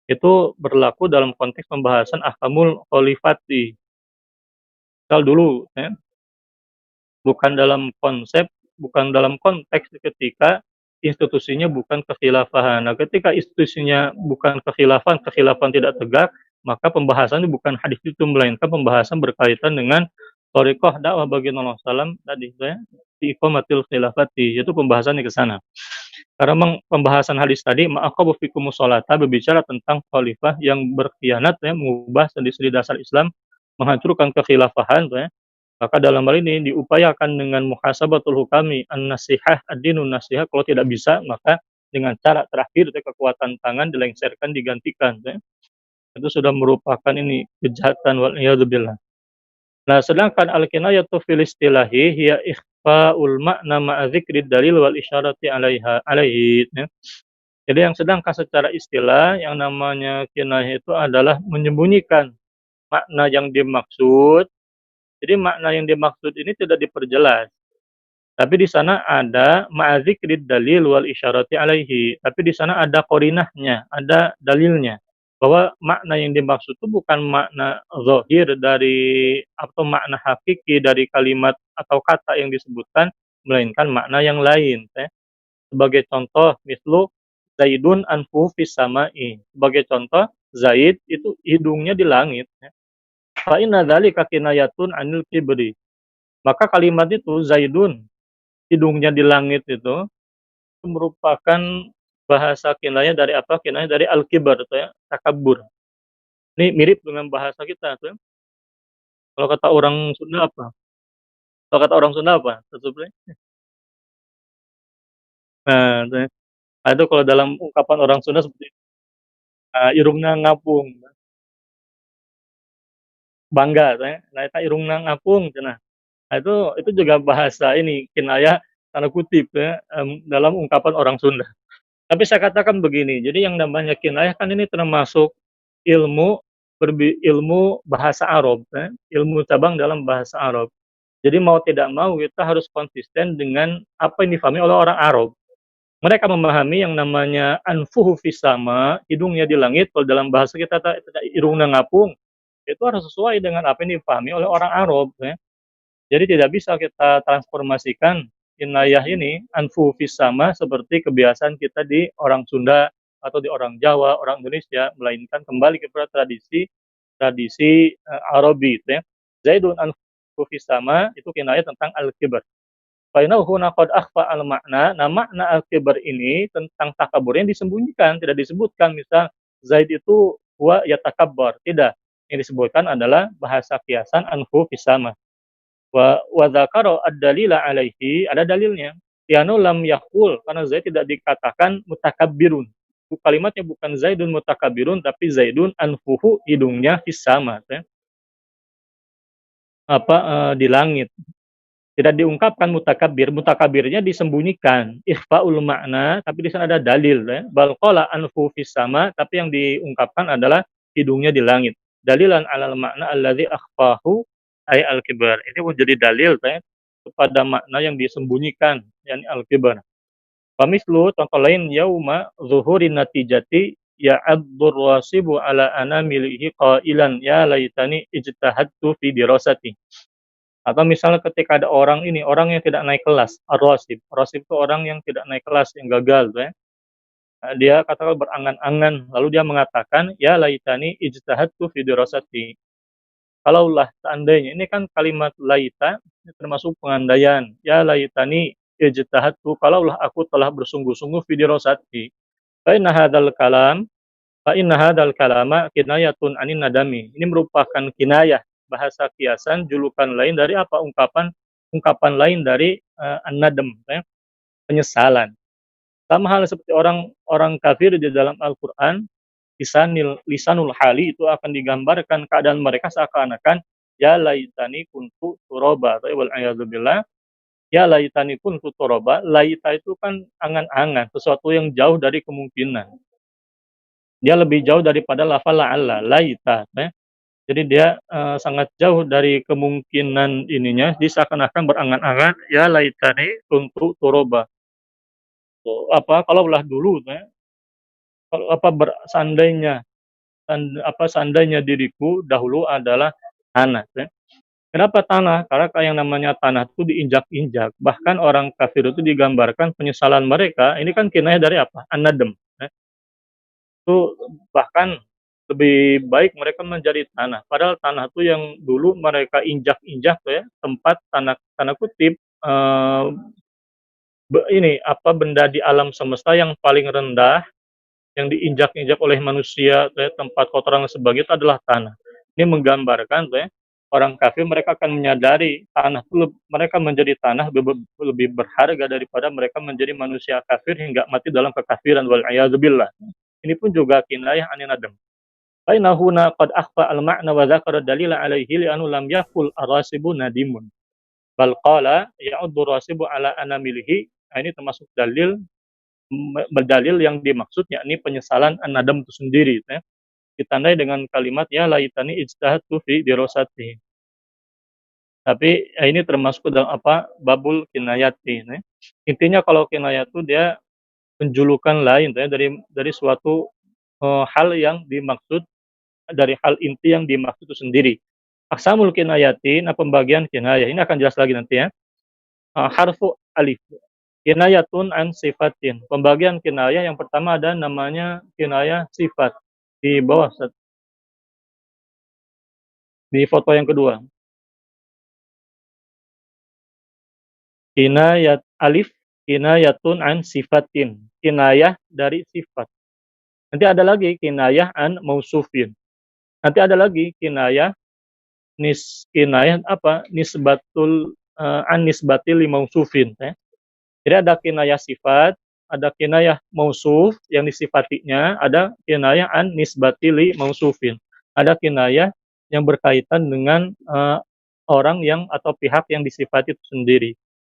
Itu berlaku dalam konteks pembahasan ahkamul khalifati. Misal dulu ya, bukan dalam konteks ketika institusinya bukan kekhilafahan. Nah, ketika institusinya bukan kekhilafan tidak tegak, maka pembahasannya bukan hadis itu, melainkan pembahasan berkaitan dengan thariqah dakwah baginda Rasulullah SAW tadi ya, di iqamatil khilafati, itu pembahasannya ke sana. Karena memang pembahasan hadis tadi ma'aqabu fikumus sholata berbicara tentang khalifah yang berkhianat ya, mengubah sendi-sendi dasar Islam, menghancurkan kekhilafahan ya. Maka dalam hal ini diupayakan dengan muhasabatul hukami an-nasihah ad-dinun nasihah. Kalau tidak bisa, maka dengan cara terakhir ya, kekuatan tangan dilengsarkan, digantikan ya. Itu sudah merupakan ini kejahatan wal iyadzubillah. Nah, sedangkan al-kinayatu fil istilahi hiya ikhfa'ul makna ma'a dzikrid dalil wal isyarati alaihi ya. Jadi yang sedangkan secara istilah yang namanya kinayah itu adalah menyembunyikan makna yang dimaksud. Jadi makna yang dimaksud ini tidak diperjelas. Tapi di sana ada ma'adzikrid dalil wal isyarati alaihi. Tapi di sana ada qarinahnya, ada dalilnya. Bahwa makna yang dimaksud itu bukan makna zahir dari atau makna hakiki dari kalimat atau kata yang disebutkan, melainkan makna yang lain. Sebagai contoh, mislu Zaidun anfuhu fis sama'i. Sebagai contoh, Zaid itu hidungnya di langit. Fa inna dzalika kinayatun anil kibri. Maka kalimat itu Zaidun hidungnya di langit itu merupakan bahasa kinayah dari apa? Kinayah dari al-kibar itu ya, takabur. Ini mirip dengan bahasa kita tuh. Kalau kata orang Sunda apa? Kalau kata orang Sunda apa? Nah, itu kalau dalam ungkapan orang Sunda seperti irungna ngapung, bangga teh. Nah, eta irungna ngapung cenah. Nah, itu juga bahasa ini kinayah tanda kutip ya, dalam ungkapan orang Sunda. Tapi saya katakan begini, jadi yang namanya kinayah kan ini termasuk ilmu ilmu bahasa Arab ya, ilmu cabang dalam bahasa Arab. Jadi mau tidak mau kita harus konsisten dengan apa yang difahami oleh orang Arab. Mereka memahami yang namanya anfuhu fis sama, hidungnya di langit, kalau dalam bahasa kita irungna ngapung, itu harus sesuai dengan apa yang dipahami oleh orang Arab ya. Jadi tidak bisa kita transformasikan inayah ini anfuhu fis sama seperti kebiasaan kita di orang Sunda atau di orang Jawa, orang Indonesia, melainkan kembali kepada tradisi Arabi ya. Zaidun anfuhu fis sama itu kinayah tentang al-kibar. Fainahu huna qad akhfa al-makna. Nah, makna al-kibar ini tentang takabur yang disembunyikan, tidak disebutkan. Misal, Zaid itu huwa yatakabbar. Tidak. Yang disebutkan adalah bahasa kiasan anhu fisama. Wa dzakara ad-dalila alaihi, ada dalilnya. Tianu lam yakul, karena Zaid tidak dikatakan mutakabbirun. Kalimatnya bukan Zaidun mutakabbirun, tapi Zaidun anfuhu, hidungnya fisama. Di langit. Tidak diungkapkan mutakabirnya disembunyikan, ikhfaul makna, tapi di sana ada dalil ya. Bal qala anfu fis sama, tapi yang diungkapkan adalah hidungnya di langit. Dalilan alal makna alladzi akhfahu ay al-kibar. Ini menjadi dalil ya, kepada makna yang disembunyikan, yakni al-kibar. Pamislu contoh lain yauma zuhurin natijati ya'addur wasibu ala anamilihi qailan ya laitani ijtahadtu fi dirasati. Atau misalnya ketika ada orang yang tidak naik kelas, ar-rasib. Rasib itu orang yang tidak naik kelas, yang gagal tuh ya. Dia katakan berangan-angan, lalu dia mengatakan, ya laitani ijtahadtu fi dirasati. Kalaulah seandainya, ini kan kalimat laita, ini termasuk pengandaian. Ya laitani ijtahadtu, kalaulah aku telah bersungguh-sungguh fi dirasati. Fa inna hadzal kalama kinayatun anin nadami. Ini merupakan kinayah, bahasa kiasan, julukan lain dari apa? Ungkapan lain dari an-nadam ya, penyesalan. Sama hal seperti orang kafir di dalam Al-Qur'an, lisanul hali itu akan digambarkan keadaan mereka seakan-akan ya laitani kuntu turaba wal a'yadzubillah. Ya laitani kuntu turaba, laita itu kan angan-angan, sesuatu yang jauh dari kemungkinan. Dia lebih jauh daripada lafal la'alla, laita ya. Jadi dia sangat jauh dari kemungkinan ininya, dia seakan-akan berangan-angan, ya laitani kuntu turaba. Kalaulah dulu ya, seandainya diriku dahulu adalah tanah ya. Kenapa tanah? Karena yang namanya tanah itu diinjak-injak. Bahkan orang kafir itu digambarkan penyesalan mereka, ini kan kinayah dari apa? An-nadam ya. Itu bahkan lebih baik mereka menjadi tanah. Padahal tanah itu yang dulu mereka injak-injak ya, tempat tanda kutip benda di alam semesta yang paling rendah yang diinjak-injak oleh manusia ya, tempat kotoran sebagai itu adalah tanah. Ini menggambarkan ya, orang kafir mereka akan menyadari tanah itu mereka menjadi tanah lebih berharga daripada mereka menjadi manusia kafir hingga mati dalam kekafiran wal a'yadzubillah. Ini pun juga kinayah anin nadam. Fainahuna qad akhfa al-ma'na wa dzakara dalila alaihi li'annahu lam yaqul ar-rasibu nadimun. Bal qala ya'uddu rasibu ala anamilihi. Nah, ini termasuk dalil yang dimaksud yakni penyesalan an-nadam itu sendiri ya. Ditandai dengan kalimat ya laitani ijtahadtu fi dirasati. Tapi ini termasuk dalam babul kinayati ya. Intinya kalau kinayat itu dia penjulukan lain ya, dari suatu hal yang dimaksud, dari hal inti yang dimaksud itu sendiri. Aqsamul kinayati, pembagian kinayah ini akan jelas lagi nanti ya. Harfu alif. kinayatun an sifatin. Pembagian kinayah yang pertama ada namanya kinayah sifat. Di bawah, Ustaz. Di foto yang kedua. Kinayat alif, kinayatun an sifatin. Kinayah dari sifat. Nanti ada lagi kinayah an mausufin. Nanti ada lagi kinayah kinayah apa? Nisbatul an nisbatil li mausufin, ya. Jadi ada kinayah sifat, ada kinayah mausuf yang disifatinya, ada kinayah an nisbati li mausufin. Ada kinayah yang berkaitan dengan orang yang atau pihak yang disifati itu sendiri.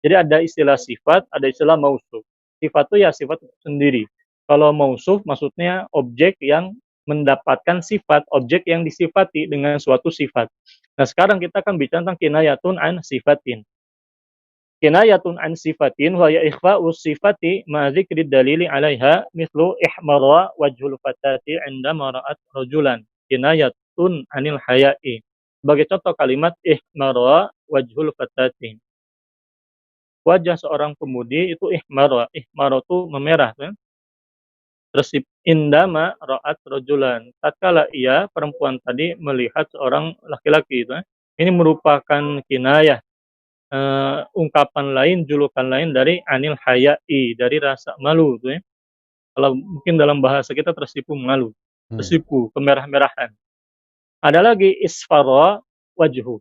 Jadi ada istilah sifat, ada istilah mausuf. Sifat itu ya sifat itu sendiri. Kalau mausuf maksudnya objek yang mendapatkan sifat, objek yang disifati dengan suatu sifat. Nah, sekarang kita akan bicara tentang kinayatun an sifatin. Kinayatun an sifatin wa ya ikhfa'u sifati ma dzikri dalili 'alaiha mithlu ihmara wajhul fatati 'indama ra'at rajulan. Kinayatun anil haya'i. Sebagai contoh kalimat ihmara wajhul fatati. Wajah seorang pemudi itu ihmara. Ihmara itu memerah, kan? Terus indama ra'at rajulan. Tatkala ia perempuan tadi melihat seorang laki-laki itu, ini merupakan kinayah, ungkapan lain, julukan lain dari anil haya'i, dari rasa malu tuh, ya. Kalau mungkin dalam bahasa kita tersipu malu, tersipu, kemerah-merahan. Ada lagi isfara wajhu,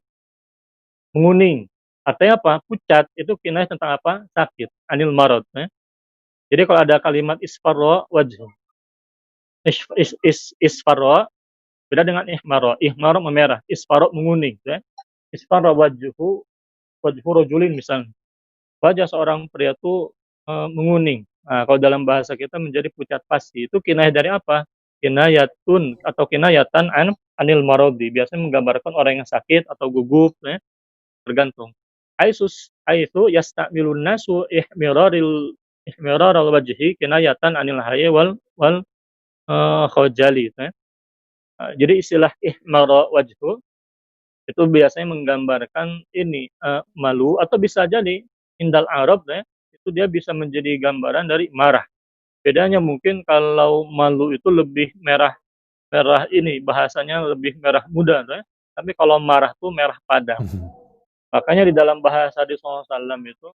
menguning. Artinya apa? Pucat, itu kinayah tentang apa? Sakit, anil marad, ya. Jadi kalau ada kalimat isfara wajhu, isfara beda dengan ihmara. Ihmara memerah, isfara menguning, ya. Isfara wajhu rajulin misalnya. Wajah seorang pria itu menguning. Nah, kalau dalam bahasa kita menjadi pucat pasi. Itu kinayah dari apa? Kinayatun atau kinayatan anil marodi. Biasanya menggambarkan orang yang sakit atau gugup, ya, tergantung. Aisu yastamilun nasu ihmiraral wajhi kinayatan anil hayy wal khajali, ya. Jadi istilah ihmara wajhu itu biasanya menggambarkan ini malu, atau bisa jadi indal Arab, ya, itu dia bisa menjadi gambaran dari marah. Bedanya mungkin kalau malu itu lebih merah merah ini bahasanya lebih merah muda, ya. Tapi kalau marah tuh merah padam. Makanya di dalam bahasa di SAW itu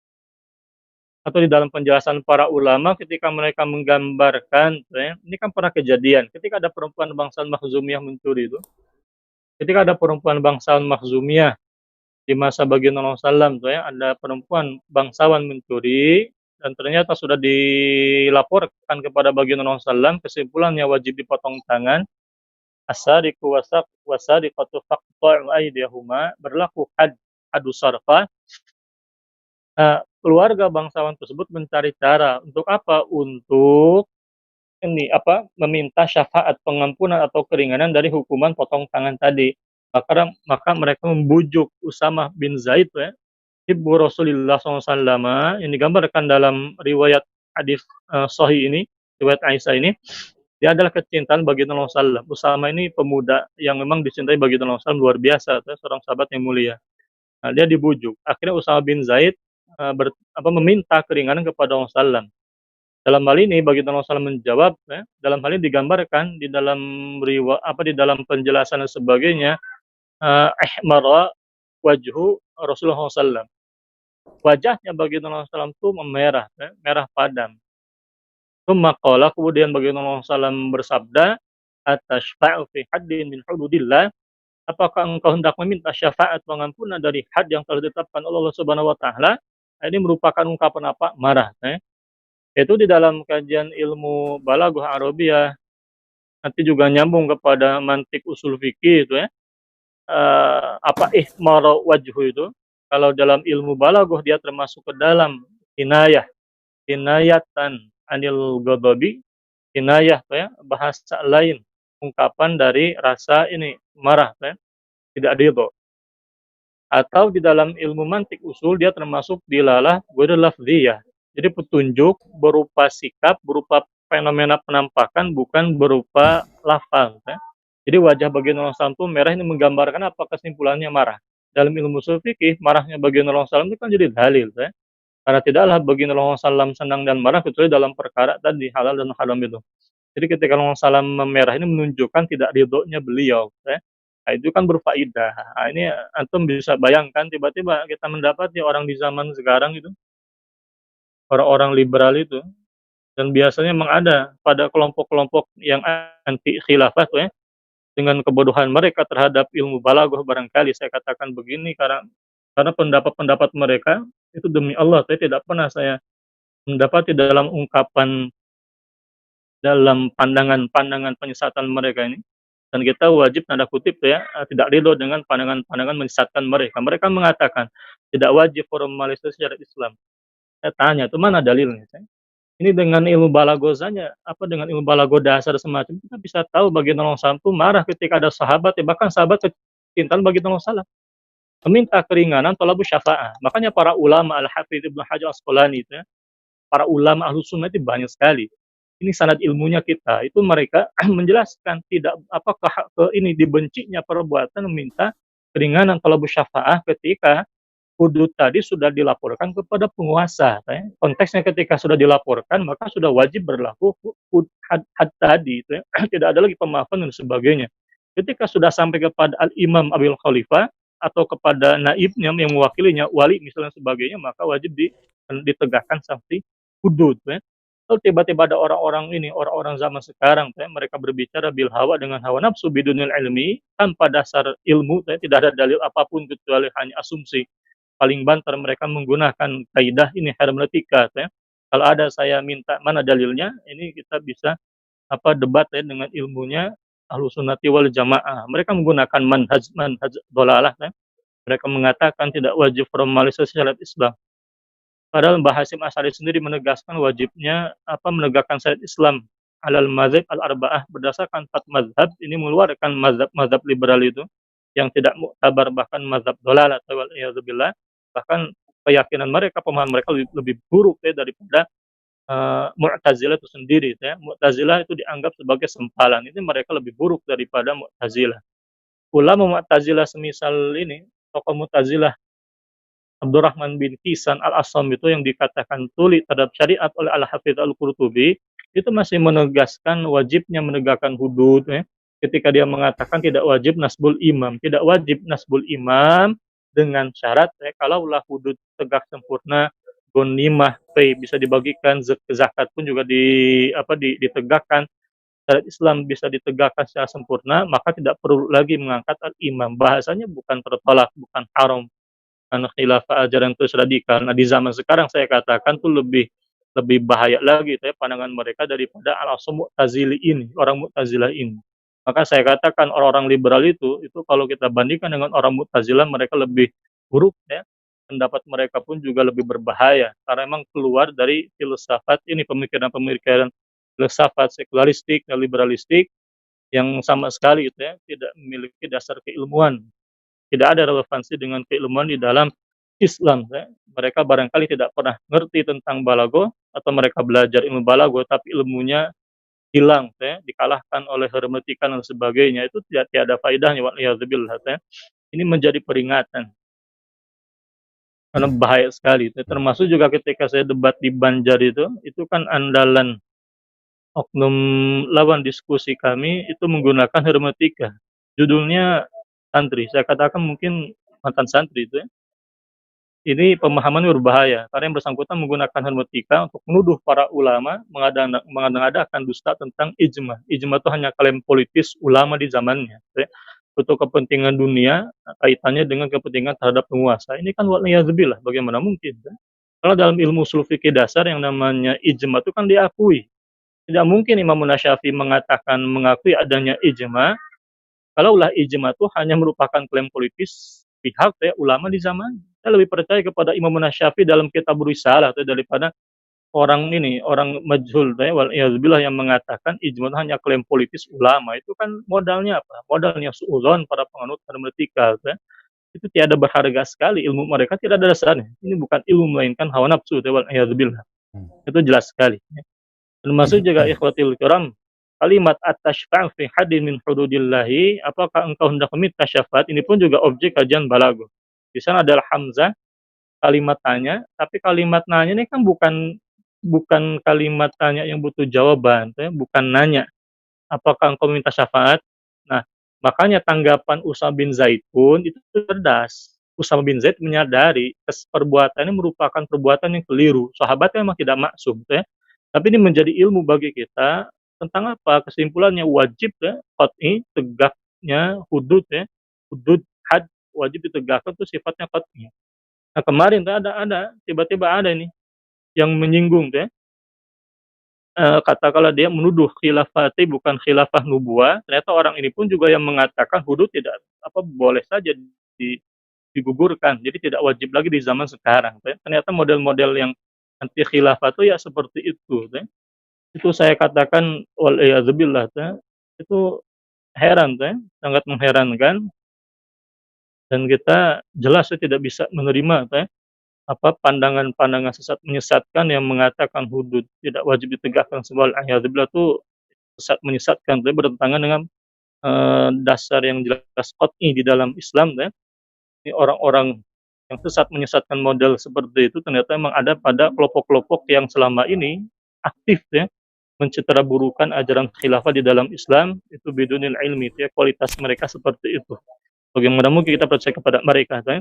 atau di dalam penjelasan para ulama ketika mereka menggambarkan, ya, ini kan pernah kejadian ketika ada perempuan bangsawan Makhzumiyah mencuri itu. Ketika ada perempuan bangsawan Makhzumiyah di masa baginda Rasulullah SAW tuh, ya, ada perempuan bangsawan mencuri dan ternyata sudah dilaporkan kepada baginda Rasulullah SAW, kesimpulannya wajib dipotong tangan. As-sariqu wasariqatu faqta'u aydiyahuma, berlaku hadu sarfa. Keluarga bangsawan tersebut mencari cara untuk apa? Untuk ini apa? Meminta syafaat pengampunan atau keringanan dari hukuman potong tangan tadi. Maka mereka membujuk Usamah bin Zaid, ya, Hibbu Rasulullah SAW, yang digambarkan dalam riwayat hadis sahih ini, riwayat Aisyah ini, dia adalah kecintaan baginda Rasulullah SAW. Usama ini pemuda yang memang dicintai baginda Rasulullah SAW luar biasa, ya, seorang sahabat yang mulia. Nah, dia dibujuk. Akhirnya Usama bin Zaid meminta keringanan kepada Rasulullah SAW. Dalam hal ini baginda Rasulullah SAW menjawab, ya, dalam hal ini digambarkan di dalam di dalam penjelasan dan sebagainya, ihmara wajhu Rasulullah SAW. Wajahnya baginda Rasulullah SAW itu memerah, ya, merah padam. Tsumma qala, kemudian baginda Rasulullah SAW bersabda, atashfa'u fi haddin min hududillah, apakah engkau hendak meminta syafaat pengampunan dari had yang telah ditetapkan Allah Subhanahu wa taala? Ini merupakan ungkapan apa? Marah, ya. Itu di dalam kajian ilmu balaghah Arabiyah, nanti juga nyambung kepada mantik usul fikih itu, ya. Ihmara wajhu itu kalau dalam ilmu balaghah dia termasuk ke dalam kinayatan anil ghadabi, kinayah, ya, bahasa lain, ungkapan dari rasa ini marah, ya, tidak ridho. Atau di dalam ilmu mantik usul dia termasuk dilalah ghairu lafziyah. Jadi petunjuk berupa sikap, berupa fenomena penampakan, bukan berupa lafaz, ya. Jadi wajah baginda Rasulullah SAW merah ini menggambarkan apa? Kesimpulannya marah. Dalam ilmu usul fikih, marahnya baginda Rasulullah SAW itu kan jadi dalil, ya. Karena tidaklah baginda Rasulullah SAW senang dan marah kecuali dalam perkara tadi halal dan haram itu. Jadi ketika Rasulullah SAW memerah ini menunjukkan tidak ridhonya beliau, ya. Nah, itu kan berfaedah. Nah, ini antum bisa bayangkan tiba-tiba kita mendapati orang di zaman sekarang itu, orang-orang liberal itu, dan biasanya memang ada pada kelompok-kelompok yang anti khilafah tuh ya, dengan kebodohan mereka terhadap ilmu balaghah barangkali saya katakan begini karena pendapat-pendapat mereka itu demi Allah saya tidak pernah saya mendapati dalam pandangan-pandangan penyesatan mereka ini, dan kita wajib tanda kutip ya, tidak ridho dengan pandangan-pandangan menyesatkan mereka. Mereka mengatakan tidak wajib formalisasi syariat Islam. Saya tanya, itu mana dalilnya? Ini dengan ilmu balagozanya, apa dengan ilmu balago dasar semacam kita bisa tahu baginda Rasulullah SAW marah ketika ada sahabat, ya bahkan sahabat kecintaan baginda Rasulullah SAW meminta keringanan talabu syafa'ah. Makanya para ulama Al-Hafidz Ibnu Hajar Asqalani itu ya, para ulama Ahlus Sunnah itu banyak sekali. Ini sanad ilmunya kita, itu mereka menjelaskan tidak apakah ini dibencinya perbuatan meminta keringanan talabu syafa'ah ketika hudud tadi sudah dilaporkan kepada penguasa. Ya. Konteksnya ketika sudah dilaporkan, maka sudah wajib berlaku had tadi. Ya. Tidak ada lagi pemaafan dan sebagainya. Ketika sudah sampai kepada Al-Imam Abil Khalifah, atau kepada naibnya yang mewakilinya, wali misalnya sebagainya, maka wajib ditegakkan sanksi hudud. Ya. Kalau tiba-tiba ada orang-orang zaman sekarang, ya, mereka berbicara bil hawa dengan hawa nafsu bidunil ilmi, tanpa dasar ilmu, ya, tidak ada dalil apapun kecuali hanya asumsi. Paling banter mereka menggunakan kaidah ini hermeneutika ya. Kalau ada saya minta mana dalilnya, ini kita bisa debat ya dengan ilmunya Ahlus Sunnati wal Jamaah. Mereka menggunakan manhaj dhalalah ya. Mereka mengatakan tidak wajib formalisasi syariat Islam. Padahal Mbah Hasyim Asy'ari sendiri menegaskan wajibnya menegakkan syariat Islam alal mazhab al-arba'ah berdasarkan 4 mazhab, ini mengeluarkan mazhab liberal itu yang tidak muktabar, bahkan mazhab dhalalah wal iyadzubillah. Bahkan keyakinan mereka, pemahaman mereka lebih buruk ya daripada Mu'tazilah itu sendiri ya. Mu'tazilah itu dianggap sebagai sempalan. Ini mereka lebih buruk daripada Mu'tazilah. Ulama Mu'tazilah semisal ini, tokoh Mu'tazilah Abdurrahman bin Kisan al-Assam itu yang dikatakan tuli terhadap syariat oleh Al-Hafidz Al-Qurtubi, itu masih menegaskan wajibnya menegakkan hudud ya. Ketika dia mengatakan tidak wajib nasbul imam dengan syarat ya, kalaulah hudud tegak sempurna, gonimah pay bisa dibagikan, zakat pun juga ditegakkan, syariat Islam bisa ditegakkan secara sempurna, maka tidak perlu lagi mengangkat al-imam. Bahasanya bukan tertolak, bukan haram karena khilafah ajaran terus radikal. Nah, di zaman sekarang saya katakan tuh lebih bahaya lagi ya pandangan mereka daripada al-asam Mu'tazili ini, orang Mu'tazilah ini. Maka saya katakan orang-orang liberal itu kalau kita bandingkan dengan orang Mu'tazilah, mereka lebih buruk ya. Pendapat mereka pun juga lebih berbahaya karena memang keluar dari filsafat ini, pemikiran-pemikiran filsafat sekularistik dan liberalistik yang sama sekali itu ya tidak memiliki dasar keilmuan. Tidak ada relevansi dengan keilmuan di dalam Islam ya. Mereka barangkali tidak pernah ngerti tentang balago, atau mereka belajar ilmu balago tapi ilmunya hilang ya, dikalahkan oleh hermeneutika dan sebagainya. Itu tiada faedahnya waliyadzubillah ya. Ini menjadi peringatan karena bahaya sekali. Termasuk juga ketika saya debat di Banjar itu kan andalan oknum lawan diskusi kami itu menggunakan hermeneutika. Judulnya santri. Saya katakan mungkin mantan santri itu ya. Ini pemahamannya berbahaya karena yang bersangkutan menggunakan hermeneutika untuk menuduh para ulama mengadakan dusta tentang ijma. Ijma itu hanya klaim politis ulama di zamannya. Ya. Untuk kepentingan dunia, kaitannya dengan kepentingan terhadap penguasa. Ini kan waliyadzubillah, bagaimana mungkin? Ya. Kalau dalam ilmu ushul fikih dasar yang namanya ijma itu kan diakui. Tidak mungkin Imam Syafi'i mengakui adanya ijma, kalaulah ijma itu hanya merupakan klaim politis pihak ya, ulama di zaman. Saya lebih percaya kepada Imam Syafi'i dalam kitab Risalah daripada orang majhul ya, waliyadzubillah yang mengatakan ijma itu hanya klaim politis ulama. Itu kan modalnya apa? Modalnya suudzon para penganut hermeneutika ya. Itu tiada berharga sekali, ilmu mereka tidak ada dasarnya. Ini bukan ilmu melainkan hawa nafsu ya, waliyadzubillah. Itu jelas sekali ya. Termasuk juga ikhwatil kiram, kalimat at-tashfa' fi haddin min hududillahi, apakah engkau hendak meminta syafaat, ini pun juga objek kajian balaghah. Di sana adalah hamzah kalimat tanya, tapi kalimat nanya ini kan bukan bukan kalimat tanya yang butuh jawaban, ya, bukan nanya, "Apakah engkau minta syafaat?" Nah, makanya tanggapan Usama bin Zaid pun itu cerdas. Usama bin Zaid menyadari perbuatannya merupakan perbuatan yang keliru. Sahabatnya memang tidak maksum, ya. Tapi ini menjadi ilmu bagi kita tentang apa? Kesimpulannya wajib ya, qat'i, tegaknya hudud ya, hudud had wajib ditegakkan itu sifatnya qat'i. Nah kemarin tuh ada tiba-tiba ada ini yang menyinggung tuh ya, katakanlah dia menuduh khilafati bukan khilafah nubuwah, ternyata orang ini pun juga yang mengatakan hudud tidak apa boleh saja digugurkan, jadi tidak wajib lagi di zaman sekarang. Tuh ya. Ternyata model-model yang anti khilafah itu ya seperti itu. Tuh ya. Itu saya katakan wal iyadzubillah tuh ya, itu heran tuh ya, sangat mengherankan dan kita jelas ya tidak bisa menerima tuh ya, apa pandangan-pandangan sesat menyesatkan yang mengatakan hudud tidak wajib ditegakkan wal iyadzubillah itu sesat menyesatkan, itu bertentangan dengan dasar yang jelas qat'i di dalam Islam ya. Ini orang-orang yang sesat menyesatkan model seperti itu ternyata memang ada pada kelompok-kelompok yang selama ini aktif ya menciptaburukan ajaran khilafah di dalam Islam itu bidunil ilmi ya, kualitas mereka seperti itu. Bagaimana mungkin kita percaya kepada mereka ya?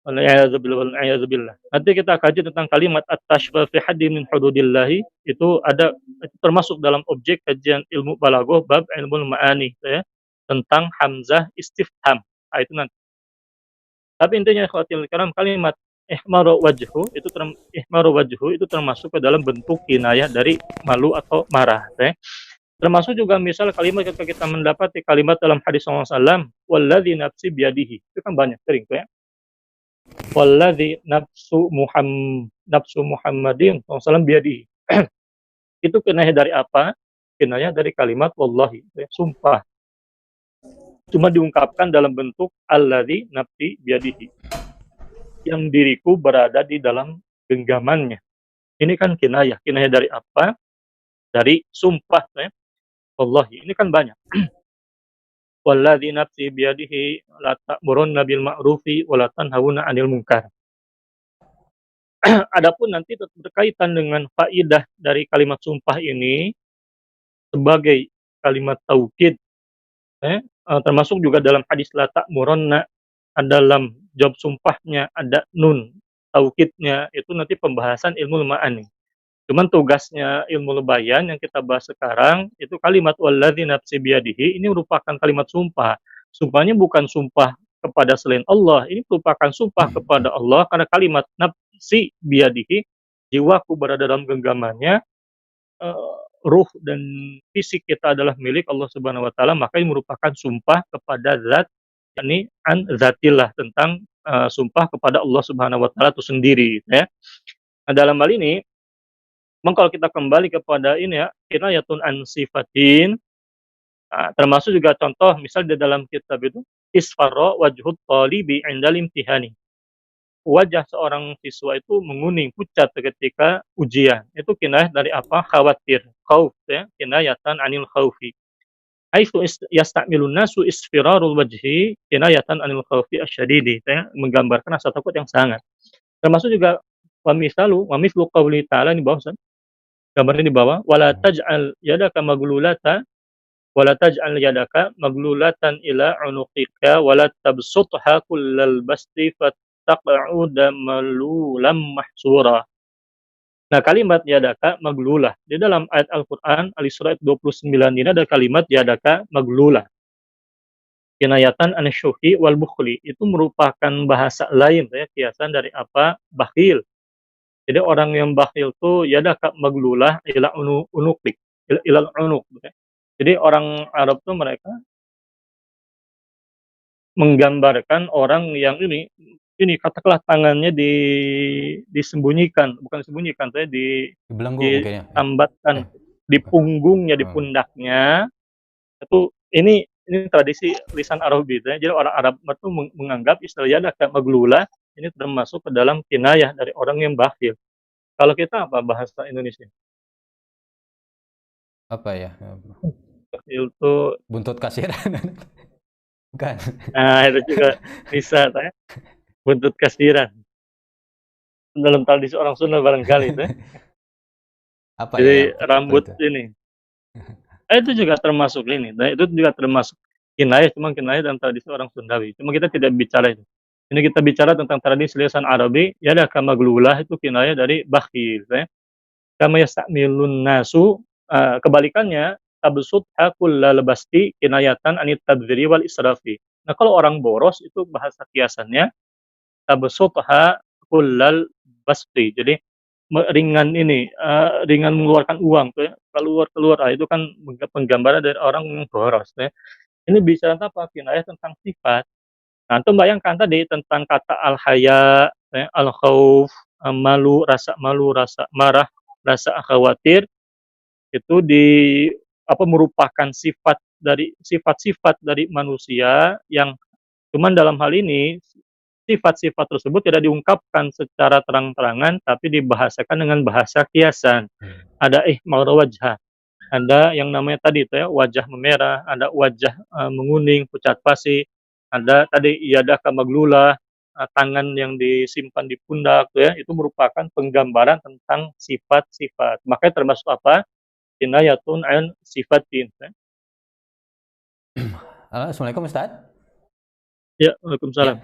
Wal'iyadzubillah. Nanti kita kaji tentang kalimat at-tashbih fi haddin min hududillahi, itu ada itu termasuk dalam objek kajian ilmu balaghah bab ilmu ma'ani ya, tentang hamzah istifham. Nah, itu nanti. Tapi intinya ikhwatil kiram kalimat ihmaru wajhu itu termasuk ke dalam bentuk kinayah dari malu atau marah ya. Termasuk juga misal kalimat ketika kita mendapati kalimat dalam hadis SAW walladzi nafsi biyadihi. Itu kan banyak sering tuh ya. Walladzi nafsu Muhammadin SAW biyadihi. Itu kinayah dari apa? Kinayah dari kalimat wallahi, ya, sumpah. Cuma diungkapkan dalam bentuk alladzi nafsi biyadihi. Yang diriku berada di dalam genggamannya. Ini kan kinayah. Kinayah dari apa? Dari sumpah, ya. Wallahi. Ini kan banyak. Walladzi nafsi biyadihi la ta'murunna bil ma'rufi wa la tanhauna 'anil munkar. Adapun nanti berkaitan dengan faidah dari kalimat sumpah ini sebagai kalimat taukid, termasuk juga dalam hadis la ta'murunna, dalam jawab sumpahnya ada nun taukidnya, itu nanti pembahasan ilmu ma'ani. Cuman tugasnya ilmu bayan yang kita bahas sekarang itu kalimat walladzi nafsi biyadihi ini merupakan kalimat sumpah. Sumpahnya bukan sumpah kepada selain Allah, ini merupakan sumpah kepada Allah karena kalimat nafsi biyadihi, jiwaku berada dalam genggamannya, ruh dan fisik kita adalah milik Allah Subhanahu wa taala, maka ini merupakan sumpah kepada zat, yakni an zatillah, tentang sumpah kepada Allah Subhanahu wa taala itu sendiri ya. Nah, dalam hal ini kalau kita kembali kepada ini ya, kinayatun an sifatin, termasuk juga contoh misal di dalam kitab itu isfarra wajhut talibi indal imtihani. Wajah seorang siswa itu menguning pucat ketika ujian. Itu kinayah dari apa? Khawatir, khauf ya, kinayatan anil khaufi. Haitsu yastamilun nasu isfirarul wajhi kinayatan anil khaufi asyadidi ya, menggambarkan rasa takut yang sangat. Termasuk juga wa mislu qauli ta'ala di bawah gambarnya di bawah, wala taj'al yadaka maglulatan ila unuqika wala tabsutha kullal basti fataq'uda malulam mahsura. Nah, kalimat yadaka maglulah di dalam ayat Al-Qur'an Al-Isra 29 ini ada kalimat yadaka maglulah. Kinayatan an-syuhi wal bukhli, itu merupakan bahasa lain ya, kiasan dari apa? Bakhil. Jadi orang yang bakhil tuh yadaka maglulah ila unuklik, ilal unuk. Jadi orang Arab tuh mereka menggambarkan orang yang ini katakanlah tangannya disembunyikan, bukan disembunyikan, saya Dibelenggu mungkin ya. ditambatkan di punggungnya, di pundaknya. Itu ini tradisi lisan Arabi ya. Jadi orang Arab itu menganggap istilah yadaka maglulah ini termasuk ke dalam kinayah dari orang yang bakhil. Kalau kita apa bahasa Indonesia? Apa ya? Itu Buntut kasiran. Bukan. nah itu juga bisa ya. Buntut kasiran. dalam tradisi orang Sunda barangkali itu ya. Apa Jadi ya? Apa rambut itu? ini. Itu juga termasuk ini, nah itu juga termasuk kinayah, cuma kinayah dalam tradisi orang Sundawi. Cuma kita tidak bicara itu. Ini kita bicara tentang tradisi lisan Arabi, ya ada kama glulah itu kinayah dari bakhil, ya. Kama yastamilun nasu, kebalikannya tabsutha kullal basti kinayatan anit tabdziri wal israfi. Nah, kalau orang boros itu bahasa kiasannya tabsutha kullal basti. Jadi ringan ini, ringan mengeluarkan uang tuh ya, keluar-keluar, itu kan penggambaran dari orang yang boros ya. Ini bicara tentang apa? Kinayah tentang sifat. Nah, antum bayangkan tadi tentang kata al-haya, ya, al-khauf, malu, rasa marah, rasa khawatir, itu merupakan sifat-sifat dari manusia yang cuman dalam hal ini sifat-sifat tersebut tidak diungkapkan secara terang-terangan tapi dibahasakan dengan bahasa kiasan. Ada ihmar wajha, ada yang namanya tadi itu ya wajah memerah, ada wajah menguning, pucat pasi, ada tadi yadaka maglula, tangan yang disimpan di pundak tuh ya, itu merupakan penggambaran tentang sifat-sifat. Makanya termasuk apa? Kinayatun an sifatin. Ya. Assalamualaikum Ustaz. Ya, Ya, Waalaikumsalam.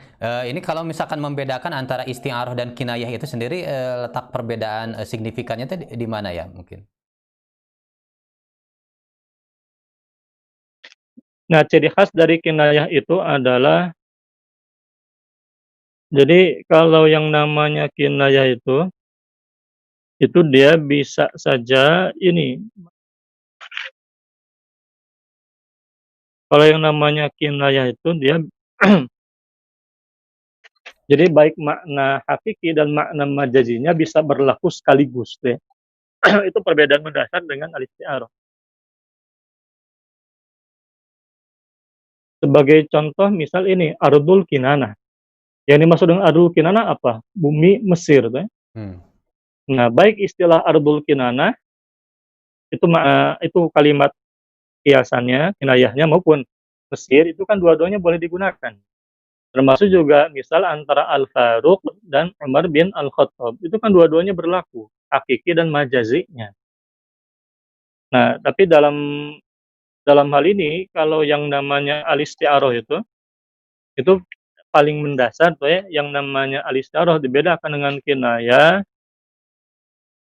ini kalau misalkan membedakan antara isti'arah dan kinayah itu sendiri, letak perbedaan signifikannya itu di mana ya mungkin? Nah, ciri khas dari kinayah itu adalah jadi kalau yang namanya kinayah itu dia bisa saja ini, kalau yang namanya kinayah itu dia jadi baik makna hakiki dan makna majazinya bisa berlaku sekaligus ya. Itu perbedaan mendasar dengan al-isti'arah. Sebagai contoh misal ini ardul kinana. Yang dimaksud dengan ardul kinana apa? Bumi Mesir ya. Nah, baik istilah ardul kinana itu kalimat kiasannya, kinayahnya maupun Mesir itu kan dua-duanya boleh digunakan. Termasuk juga misal antara Al-Faruq dan Umar bin Al-Khattab. Itu kan dua-duanya berlaku, hakiki dan majazinya. Nah, tapi dalam hal ini kalau yang namanya al-isti'arah itu paling mendasar tuh ya, yang namanya al-isti'arah dibedakan dengan kinayah,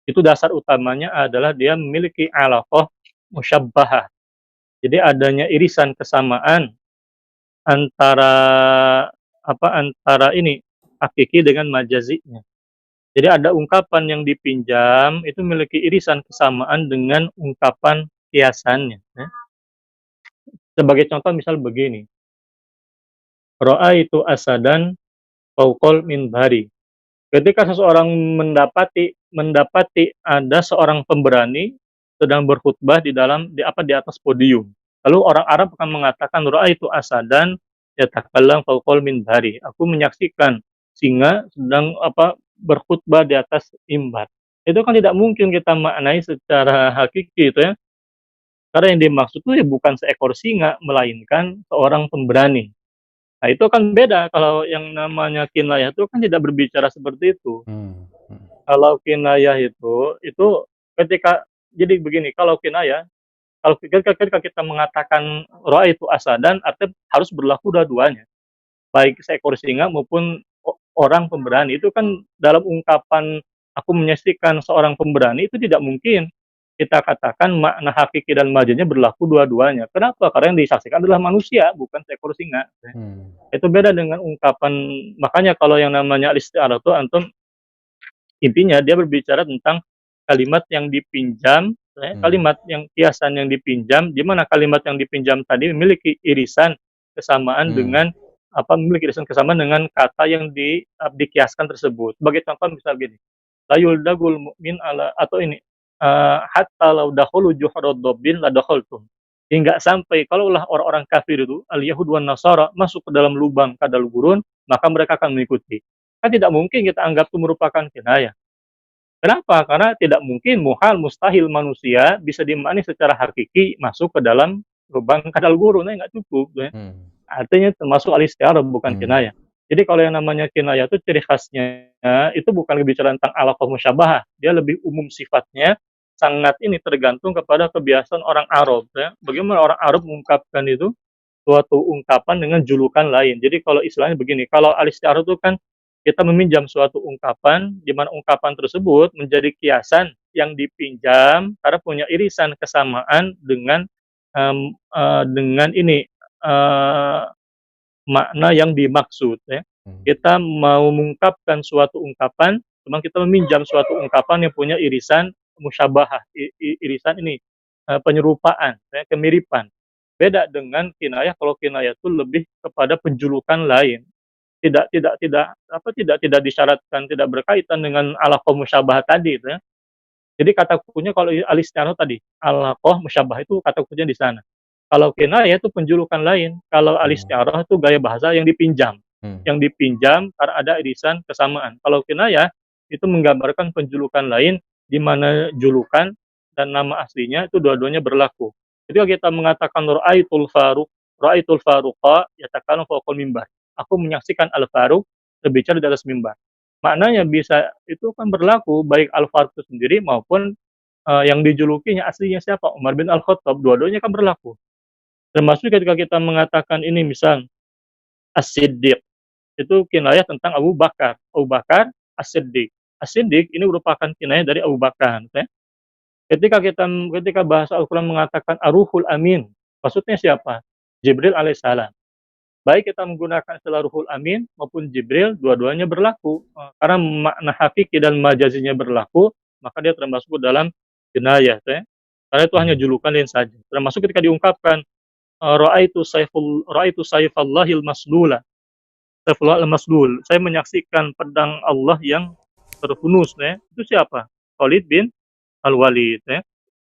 itu dasar utamanya adalah dia memiliki alaqah musyabbahah. Jadi adanya irisan kesamaan antara antara ini hakiki dengan majazinya. Jadi ada ungkapan yang dipinjam itu memiliki irisan kesamaan dengan ungkapan kiasannya. Ya. Sebagai contoh misal begini, roa itu asadan fauqal minbari. Ketika seseorang mendapati ada seorang pemberani sedang berkhutbah di atas podium. Lalu orang Arab akan mengatakan roa itu asadan yatakallam fauqal minbari. Aku menyaksikan singa sedang berkhutbah di atas mimbar. Itu kan tidak mungkin kita maknai secara hakiki itu ya. Karena yang dimaksud itu ya bukan seekor singa melainkan seorang pemberani. Nah, itu kan beda kalau yang namanya kinayah itu kan tidak berbicara seperti itu. Kalau kinayah itu ketika jadi begini, kalau ketika kita mengatakan roa itu asadan artinya harus berlaku dua-duanya. Baik seekor singa maupun orang pemberani. Itu kan dalam ungkapan aku menyaksikan seorang pemberani itu tidak mungkin kita katakan makna hakiki dan majaznya berlaku dua-duanya. Kenapa? Karena yang disaksikan adalah manusia, bukan seekor singa. Itu beda dengan ungkapan, makanya kalau yang namanya al-isti'arah itu antum intinya dia berbicara tentang kalimat yang dipinjam, kalimat yang kiasan yang dipinjam, di mana kalimat yang dipinjam tadi memiliki irisan kesamaan dengan memiliki irisan kesamaan dengan kata yang dikiaskan tersebut. Sebagai contoh misal gini, layul dagul mu'min ala atau ini hatta law dakhulu juhrad dabbin la dakhaltum. Hingga sampai kalaulah orang-orang kafir itu al-yahud wan nasara masuk ke dalam lubang kadal gurun, maka mereka akan mengikuti. Kan tidak mungkin kita anggap itu merupakan kinayah. Kenapa? Karena tidak mungkin, muhal, mustahil manusia bisa dimaknai secara hakiki masuk ke dalam lubang kadal gurun, nggak cukup. Ya. Artinya termasuk al-isti'arah bukan kinayah. Jadi kalau yang namanya kinayah itu ciri khasnya itu bukan berbicara tentang alaqah musyabahah, dia lebih umum sifatnya, sangat ini tergantung kepada kebiasaan orang Arab ya. Bagaimana orang Arab mengungkapkan itu suatu ungkapan dengan julukan lain. Jadi kalau istilahnya begini, kalau al-isti'arah itu kan kita meminjam suatu ungkapan, di mana ungkapan tersebut menjadi kiasan yang dipinjam karena punya irisan kesamaan dengan ini eh, makna yang dimaksud ya. Hmm. Kita mau mengungkapkan suatu ungkapan, memang kita meminjam suatu ungkapan yang punya irisan musyabahah, irisan ini penyerupaan, ya, kemiripan. Beda dengan kinayah, kalau kinayah itu lebih kepada penjulukan lain. Tidak disyaratkan, tidak berkaitan dengan alaqah musyabahah tadi ya. Jadi kata kuncinya kalau al-isti'arah tadi, alaqah musyabahah itu kata kuncinya di sana. Kalau kinayah itu penjulukan lain, kalau Hmm. al-isti'arah itu gaya bahasa yang dipinjam. Hmm. Yang dipinjam karena ada irisan kesamaan. Kalau kinayah itu menggambarkan penjulukan lain di mana julukan dan nama aslinya itu dua-duanya berlaku. Ketika kita mengatakan ra'aitul faruqa yatakallamu fawqal mimbar. Aku menyaksikan al-faruq berbicara di atas mimbar. Maknanya bisa itu kan berlaku baik al-faruq itu sendiri maupun yang dijulukinya aslinya siapa? Umar bin Al-Khattab. Dua-duanya kan berlaku. Termasuk ketika kita mengatakan ini misal As-Siddiq, itu kinayah tentang Abu Bakar. Abu Bakar As-Siddiq. As-Siddiq ini merupakan kinayah dari Abu Bakar. Ya. Ketika bahasa Al-Quran mengatakan Ar-Ruhul Amin, maksudnya siapa? Jibril alaihissalam. Baik kita menggunakan istilah Ruhul Amin maupun Jibril, dua-duanya berlaku. Karena makna hakiki dan majazinya berlaku, maka dia termasuk dalam kinayah. Ya. Karena itu hanya Hmm. julukan lain saja. Termasuk ketika diungkapkan Ra'aitu sayfallahil maslula. Saifullah al-Maslul. Saya menyaksikan pedang Allah yang terhunus ya. Itu siapa? Khalid bin Al-Walid ya.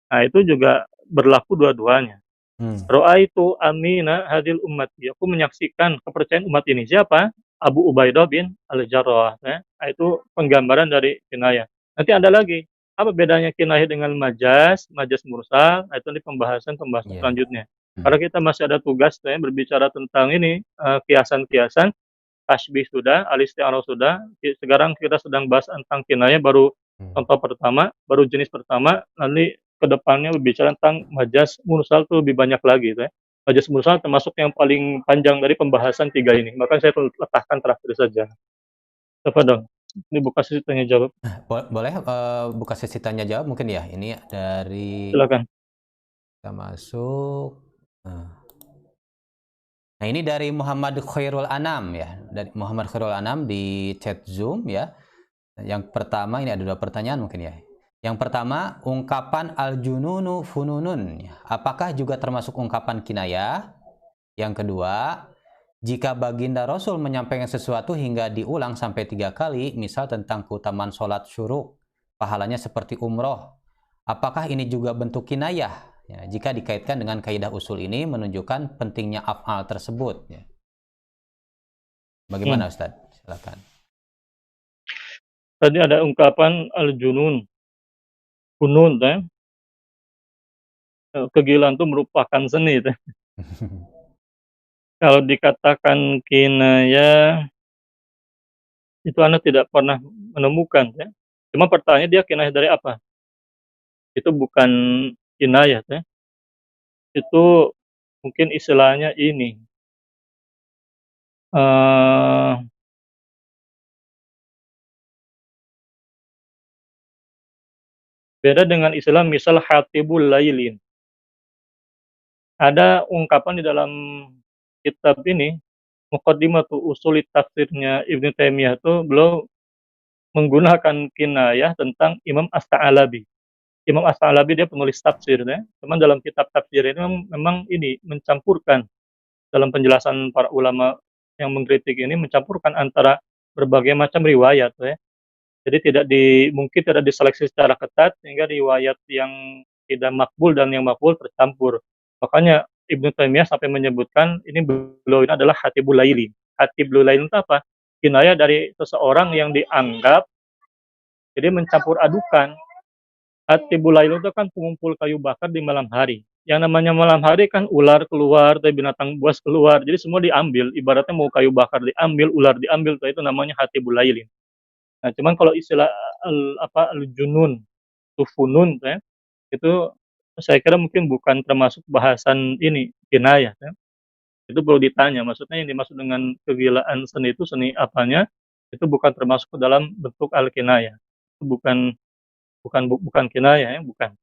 Nah, itu juga berlaku dua-duanya. Hmm. Ra'aitu amina hadil ummati. Aku menyaksikan kepercayaan umat ini. Siapa? Abu Ubaidah bin Al-Jarrah ya. Nah, itu penggambaran dari kinayah. Nanti ada lagi. Apa bedanya kinayah dengan majaz mursal? Nah, itu nanti pembahasan Yeah. selanjutnya. Hmm. Karena kita masih ada tugas ya, berbicara tentang ini kiasan-kiasan. Tasbih sudah, al-isti'arah sudah. Sekarang kita sedang bahas tentang kinayah, baru Hmm. contoh pertama, baru jenis pertama. Nanti kedepannya berbicara tentang majaz mursal itu lebih banyak lagi. Ya. Majaz mursal termasuk yang paling panjang dari pembahasan tiga ini. Maka saya letakkan terakhir saja. Coba dong. Ini buka sesi tanya jawab. Boleh buka sesi tanya jawab mungkin ya. Ini dari Silakan. kita masuk. Nah, ini dari Muhammad Khairul Anam ya. Dari Muhammad Khairul Anam di chat Zoom ya. Yang pertama ini ada dua pertanyaan mungkin ya. Yang pertama, ungkapan al-jununu fununun. Apakah juga termasuk ungkapan kinayah? Yang kedua, jika baginda Rasul menyampaikan sesuatu hingga diulang sampai 3 kali, misal tentang keutamaan sholat syuruk, pahalanya seperti umroh, apakah ini juga bentuk kinayah? Ya, jika dikaitkan dengan kaidah usul ini menunjukkan pentingnya af'al tersebut. Ya. Bagaimana Ustaz? Silakan. Tadi ada ungkapan al-junun. Kunun, ya. Kegilaan itu merupakan seni. Ya. Kalau dikatakan kinayah, itu Anda tidak pernah menemukan. Ya. Cuma pertanyaannya dia kinayah dari apa? Itu bukan kinayah. Ya. Itu mungkin istilahnya ini. Beda dengan istilah misal hatibul lailin. Ada ungkapan di dalam kitab ini, Muqaddimatu Ushul Tafsirnya Ibnu Taimiyah itu beliau menggunakan kinayah tentang Imam As-Ta'alabi. Imam As-Ta'alabi dia penulis tafsir ya. Cuman dalam kitab tafsir ini memang ini mencampurkan dalam penjelasan para ulama yang mengkritik ini mencampurkan antara berbagai macam riwayat ya. Jadi mungkin tidak diseleksi secara ketat sehingga riwayat yang tidak makbul dan yang makbul tercampur. Makanya Ibnu Taimiyah sampai menyebutkan ini beliau ini adalah hatibul laili. Hatibul laili itu apa? Kinayah dari seseorang yang dianggap jadi mencampur adukan. Hatibul laili itu kan pengumpul kayu bakar di malam hari. yang namanya malam hari kan ular keluar, teh binatang buas keluar, jadi semua diambil, ibaratnya mau kayu bakar diambil, ular diambil, teh itu namanya hatibul lailin. Nah, cuman kalau istilah al-junun, tufunun teh, itu saya kira mungkin bukan termasuk bahasan ini, kinayah ya. Itu perlu ditanya, maksudnya yang dimaksud dengan kegilaan seni itu seni apanya, itu bukan termasuk ke dalam bentuk al-kinayah. Itu bukan kinayah ya, bukan.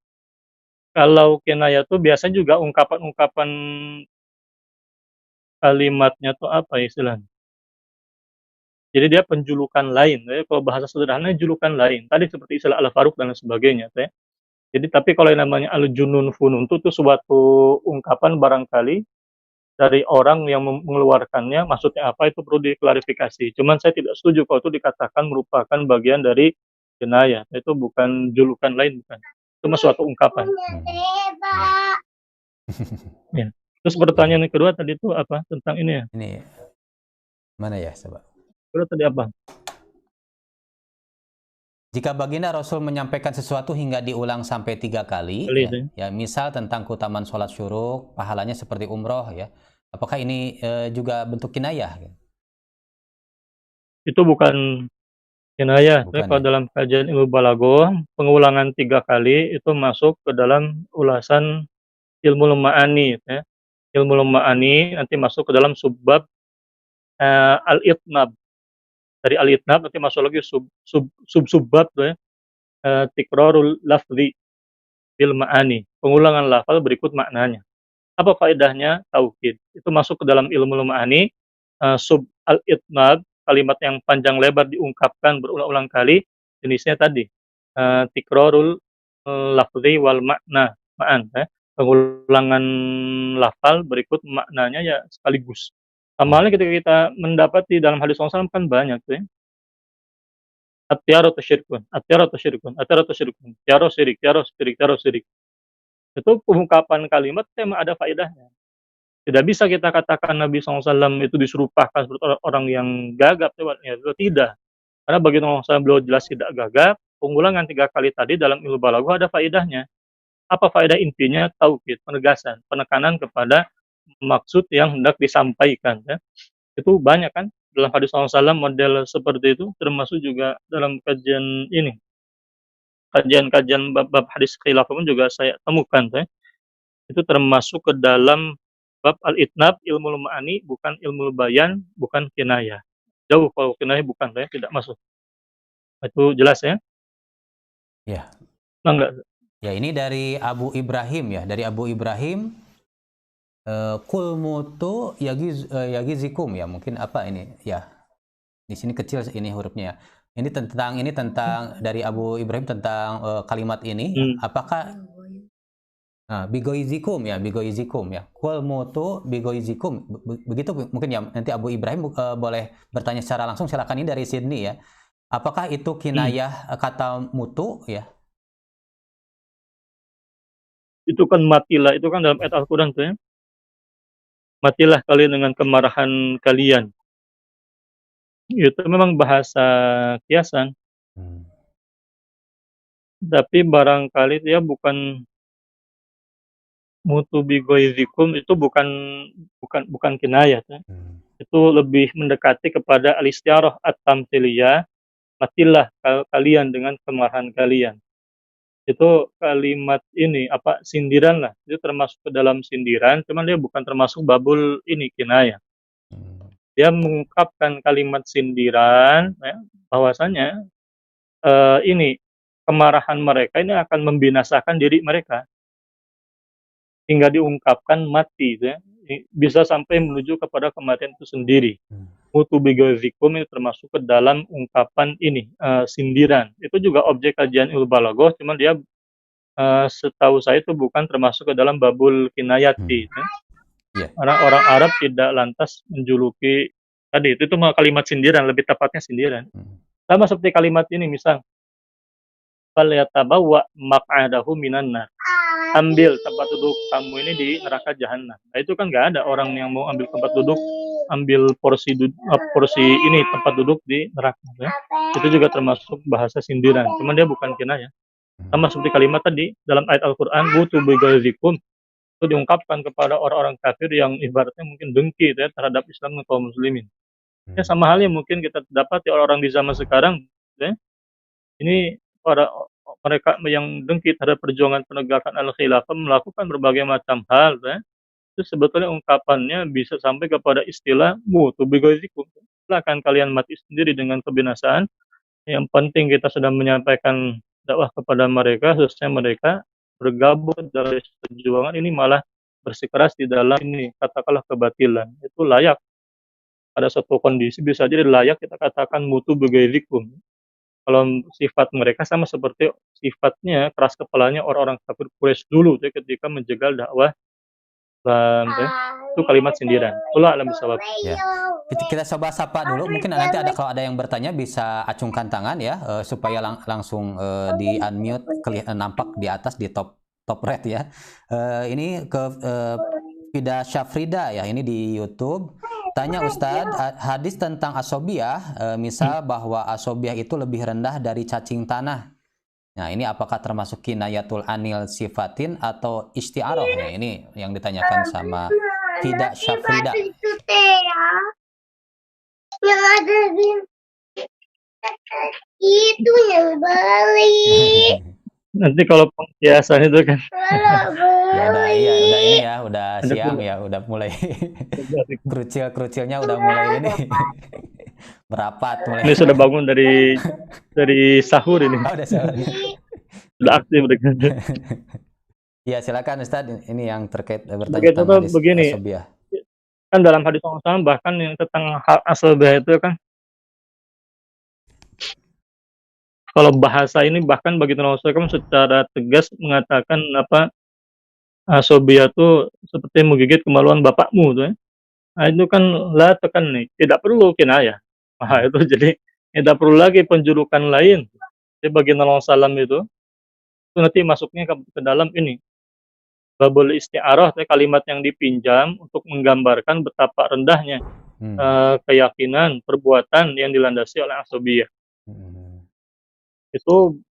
Kalau kinayah tuh biasanya juga ungkapan-ungkapan kalimatnya tuh apa ya istilahnya, jadi dia penjulukan lain, ya kalau bahasa sederhananya julukan lain. Tadi seperti istilah al-faruq dan lain sebagainya teh. Jadi tapi kalau yang namanya al-junun funun itu suatu ungkapan barangkali dari orang yang mengeluarkannya maksudnya apa itu perlu diklarifikasi. Cuman saya tidak setuju kalau itu dikatakan merupakan bagian dari kinayah. Itu bukan julukan lain, bukan. Itu mah suatu ungkapan. Ya. Terus pertanyaan yang kedua tadi itu apa? Tentang ini ya. Ini mana ya, coba? Kedua tadi apa? Jika baginda Rasul menyampaikan sesuatu hingga diulang sampai 3 kali, Kali ya, itu. ya, misal tentang keutamaan sholat syuruk, pahalanya seperti umroh, ya, apakah ini juga bentuk kinayah? Itu bukan kinayah. Tapi Bukan kalau ya? dalam kajian ilmu balaghah, pengulangan 3 kali itu masuk ke dalam ulasan ilmu ma'ani ya. Ilmu ma'ani nanti masuk ke dalam subbab al-itnab. Dari al-itnab nanti masuk lagi subbab tuh ya, tikrarul lafzi bil ma'ani. Pengulangan lafal berikut maknanya. Apa faedahnya? Tauhid. Itu masuk ke dalam ilmu ma'ani, sub al-itnab, kalimat yang panjang lebar diungkapkan berulang-ulang kali, jenisnya tadi, tikrarul lafzi wal makna, ma'an ya. Pengulangan lafal berikut maknanya ya sekaligus. Sama halnya ketika kita mendapati dalam hadis Rasulullah SAW kan banyak tuh ya. At-tiaratu syirkun, at-tiaratu syirkun, at-tiaratu syirkun, tiaro syirik, tiaro syirik, tiaro syirik. Itu pengungkapan kalimat memang ada faedahnya. Tidak bisa kita katakan Nabi SAW itu diserupahkan seperti orang yang gagap, ya, tidak. Karena bagi Nabi SAW beliau jelas tidak gagap. Pengulangan 3 kali tadi dalam ilmu balaghah ada faedahnya. Apa faedah intinya? Tauhid, penegasan, penekanan kepada maksud yang hendak disampaikan. Ya. Itu banyak kan dalam hadis SAW model seperti itu, termasuk juga dalam kajian ini. Kajian-kajian bab hadis khilaf pun juga saya temukan. Ya. Itu termasuk ke dalam bab al-itnab, ilmu ma'ani, bukan ilmu bayan, bukan kinayah. Jauh kalau kinayah bukan, ya, tidak masuk. Itu jelas ya? Ya. Enggak. Ya, ini dari Abu Ibrahim ya, dari Abu Ibrahim. Kul mutu yagizikum ya, mungkin apa ini ya, di sini kecil ini hurufnya ya. Ini tentang dari Abu Ibrahim tentang kalimat ini. Apakah bigoizikum ya, kul mutu bigoizikum, begitu mungkin ya. Nanti Abu Ibrahim boleh bertanya secara langsung, silakan. Ini dari Sydney ya. Apakah itu kinayah kata mutu ya? Itu kan matilah, itu kan dalam ayat Al-Quran tuh ya. Matilah kalian dengan kemarahan kalian. Itu memang bahasa kiasan. Tapi barangkali dia bukan mutu bigoizikum, itu bukan kinayah. Ya. Itu lebih mendekati kepada al-istiarah at-tamthiliyah. Matilah kalian dengan kemarahan kalian. Itu kalimat ini sindiran lah, itu termasuk ke dalam sindiran, cuman dia bukan termasuk babul ini kinayah. Dia mengungkapkan kalimat sindiran ya, bahwasanya ini kemarahan mereka ini akan membinasakan diri mereka hingga diungkapkan mati ya. Bisa sampai menuju kepada kematian itu sendiri. Mutu bigozikum itu termasuk ke dalam ungkapan ini sindiran. Itu juga objek kajian ilmu balaghah, cuman dia setahu saya itu bukan termasuk ke dalam babul kinayati. Ya. Karena orang Arab tidak lantas menjuluki tadi itu kalimat sindiran, lebih tepatnya sindiran. Sama seperti kalimat ini misal, falyatabawa maq'adahu minan nar. Ambil tempat duduk kamu ini di neraka jahanam. Nah, itu kan nggak ada orang yang mau ambil tempat duduk, ambil porsi ini tempat duduk di neraka. Ya. Itu juga termasuk bahasa sindiran. Cuman dia bukan kinayah. Sama seperti kalimat tadi dalam ayat Al-Quran, butu bigozikum, itu itu diungkapkan kepada orang-orang kafir yang ibaratnya mungkin dengki ya terhadap Islam dan kaum muslimin. Ya sama halnya mungkin kita dapati orang-orang di zaman sekarang ya, ini para mereka yang dengki terhadap perjuangan penegakan al-khilafah melakukan berbagai macam hal ya. Itu sebetulnya ungkapannya bisa sampai kepada istilah mutu bighaizikum. Silakan kalian mati sendiri dengan kebinasaan. Yang penting kita sudah menyampaikan dakwah kepada mereka, khususnya mereka bergabung dalam perjuangan ini malah bersikeras di dalam ini katakanlah kebatilan. Itu layak pada suatu kondisi bisa jadi layak kita katakan mutu bighaizikum. Kalau sifat mereka sama seperti sifatnya keras kepalanya orang-orang kafir Quraisy dulu tuh ketika menjegal dakwah Islam tuh. Itu kalimat sindiran. Itulah alam bisawab. Ya. Kita coba sapa dulu. Mungkin nanti kalau ada yang bertanya bisa acungkan tangan ya supaya langsung di unmute nampak di atas di top red ya. Ini ke Fida Syafrida ya, ini di YouTube. Tanya Ustadz, hadis tentang asobiah, misal bahwa asobiah itu lebih rendah dari cacing tanah. Nah, ini apakah termasuk kinayatul anil sifatin atau isti'aroh? Ya, ini yang ditanyakan sama Fida Syafrida. Yang ada di itu yang balik. Nanti kalau pengkiasan itu kan Ya udah ini ya, udah siang ya, udah mulai kerucilnya udah mulai ini merapat mulai. Ini sudah bangun dari sahur ini. Oh, udah sahur. Sudah aktif mereka. Ya, silakan Ustaz, ini yang terkait bertanya Begitu tentang hadis begini. asobiah. Kan dalam hadis SAW bahkan yang tentang hal asobiah itu kan kalau bahasa ini bahkan bagi Rasulullah secara tegas mengatakan apa asobiah itu seperti menggigit kemaluan bapakmu tuh ya. Nah, itu kan la tekan nih, tidak perlu kinayah. Nah, itu jadi tidak perlu lagi penjulukan lain. Jadi bagi Rasulullah itu nanti masuknya ke dalam ini babul isti'arah, kalimat yang dipinjam untuk menggambarkan betapa rendahnya keyakinan perbuatan yang dilandasi oleh asobiyah. Itu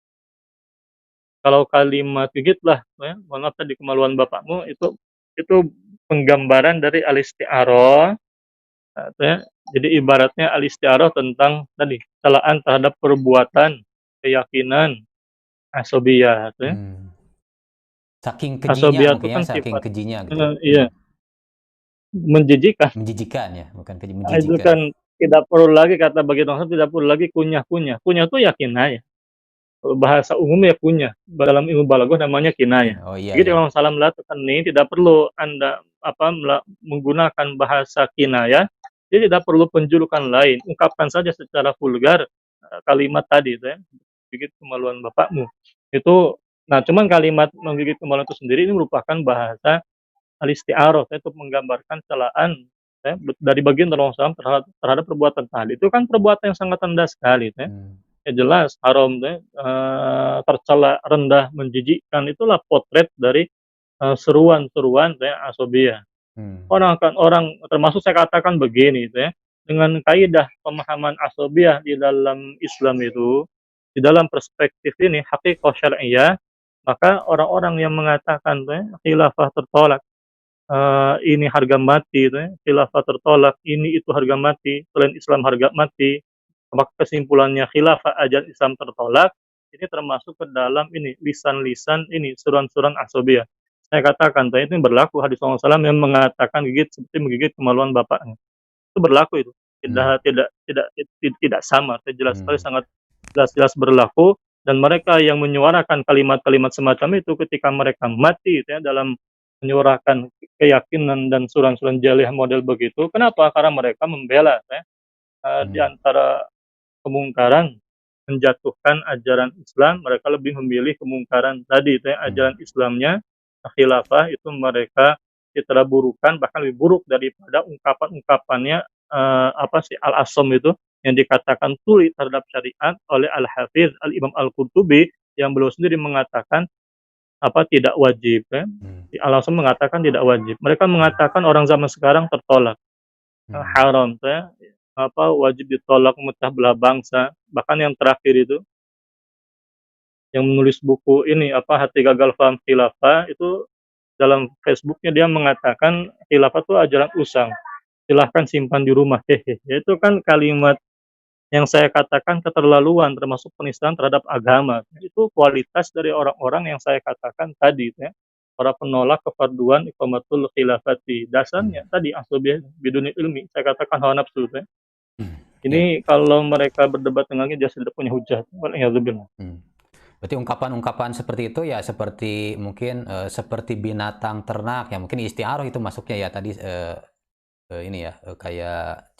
kalau kalimat gigitlah ya, mohon maaf tadi kemaluan bapakmu itu penggambaran dari al-isti'arah ya. Jadi ibaratnya al-isti'arah tentang tadi celaan terhadap perbuatan keyakinan asobiyah ya. Saking kejinya Asobiyah mungkin ya, kan saking sifat, kejinya gitu. Iya. Menjijikan ya, bukan keji, Nah, itu menjijikan. kan tidak perlu lagi kata bagi orang tidak perlu lagi kunyah. Kunyah itu ya kinayah. Bahasa umum ya kunyah. Dalam ilmu balaghah namanya kinayah. Oh iya. Jadi kalau salam latukan ini tidak perlu Anda menggunakan bahasa kinayah. Jadi tidak perlu penjulukan lain. Ungkapkan saja secara vulgar kalimat tadi itu ya. Gigit kemaluan bapakmu. Itu cuman kalimat menggigit kemaluan itu sendiri ini merupakan bahasa al-isti'arah itu menggambarkan celaan ya, dari bagian Rasulullah terhadap perbuatan tadi. Itu kan perbuatan yang sangat rendah sekali ya. Ya jelas haram ya, tercela, rendah, menjijikkan, itulah potret dari seruan-seruan ya, asobiyah. Orang termasuk saya katakan begini ya, dengan kaidah pemahaman asobiyah di dalam Islam itu, di dalam perspektif ini haqiqah syar'iyyah, maka orang-orang yang mengatakan ya, khilafah tertolak, ini harga mati, khilafah tertolak, ini itu harga mati, selain Islam harga mati, maka kesimpulannya khilafah ajaran Islam tertolak, ini termasuk ke dalam ini lisan-lisan ini suran-suran asobiyah. Saya katakan itu berlaku hadis Rasulullah SAW yang mengatakan gigit seperti menggigit kemaluan bapaknya. Itu berlaku itu. Tidak sama, jelas sekali, sangat jelas berlaku, dan mereka yang menyuarakan kalimat-kalimat semacam itu ketika mereka mati ya, dalam menyuarakan keyakinan dan suran-suran jalih model begitu. Kenapa? Karena mereka membela ya, di antara kemungkaran menjatuhkan ajaran Islam, mereka lebih memilih kemungkaran tadi ya, ajaran Islamnya khilafah itu mereka diteraburukan, bahkan lebih buruk daripada ungkapan-ungkapannya al-asom itu yang dikatakan tuli terhadap syariat oleh Al-Hafiz Al-Imam Al-Qurtubi, yang beliau sendiri mengatakan tidak wajib ya. Al-Asom mengatakan tidak wajib. Mereka mengatakan orang zaman sekarang tertolak. Haram ya. Wajib ditolak, memecah belah bangsa. Bahkan yang terakhir itu yang menulis buku ini Hati Gagal Faham Khilafah itu dalam Facebooknya dia mengatakan khilafah itu ajaran usang, silahkan simpan di rumah, hehe. Itu kan kalimat yang saya katakan keterlaluan, termasuk penistaan terhadap agama. Itu kualitas dari orang-orang yang saya katakan tadi, ya. Para penolak kefarduan iqamatul khilafati. Dasarnya tadi asubiyah biduni ilmi, saya katakan hawa nafsu, ya. Ya. Ini kalau mereka berdebat dengannya dia sudah punya hujah. Waliyadzubillah. Berarti ungkapan-ungkapan seperti itu ya seperti mungkin seperti binatang ternak ya, mungkin isti'arah itu masuknya ya tadi ini ya kayak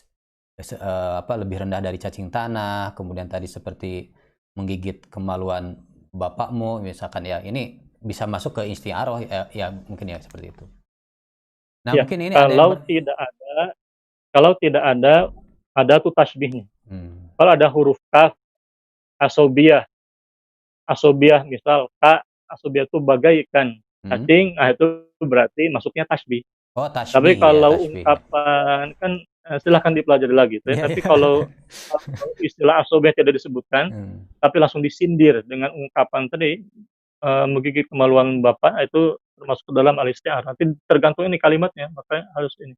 apa lebih rendah dari cacing tanah, kemudian tadi seperti menggigit kemaluan bapakmu misalkan ya, ini bisa masuk ke isti'arah ya mungkin ya seperti itu. Nah, Ya, mungkin ini ada yang kalau tidak ada tuh tasbihnya. Kalau ada huruf kaf, asobiyah misal ka, asobiyah itu bagaikan cacing, nah itu berarti masuknya tasbih. Oh, Tapi tasbih ya, kalau tasbih. ungkapan kan silahkan dipelajari lagi tuh ya. Tapi kalau istilah asobiyah tidak disebutkan, tapi langsung disindir dengan ungkapan tadi menggigit kemaluan bapak, itu termasuk ke dalam al-isti'arah. Nanti tergantung ini kalimatnya, makanya harus ini.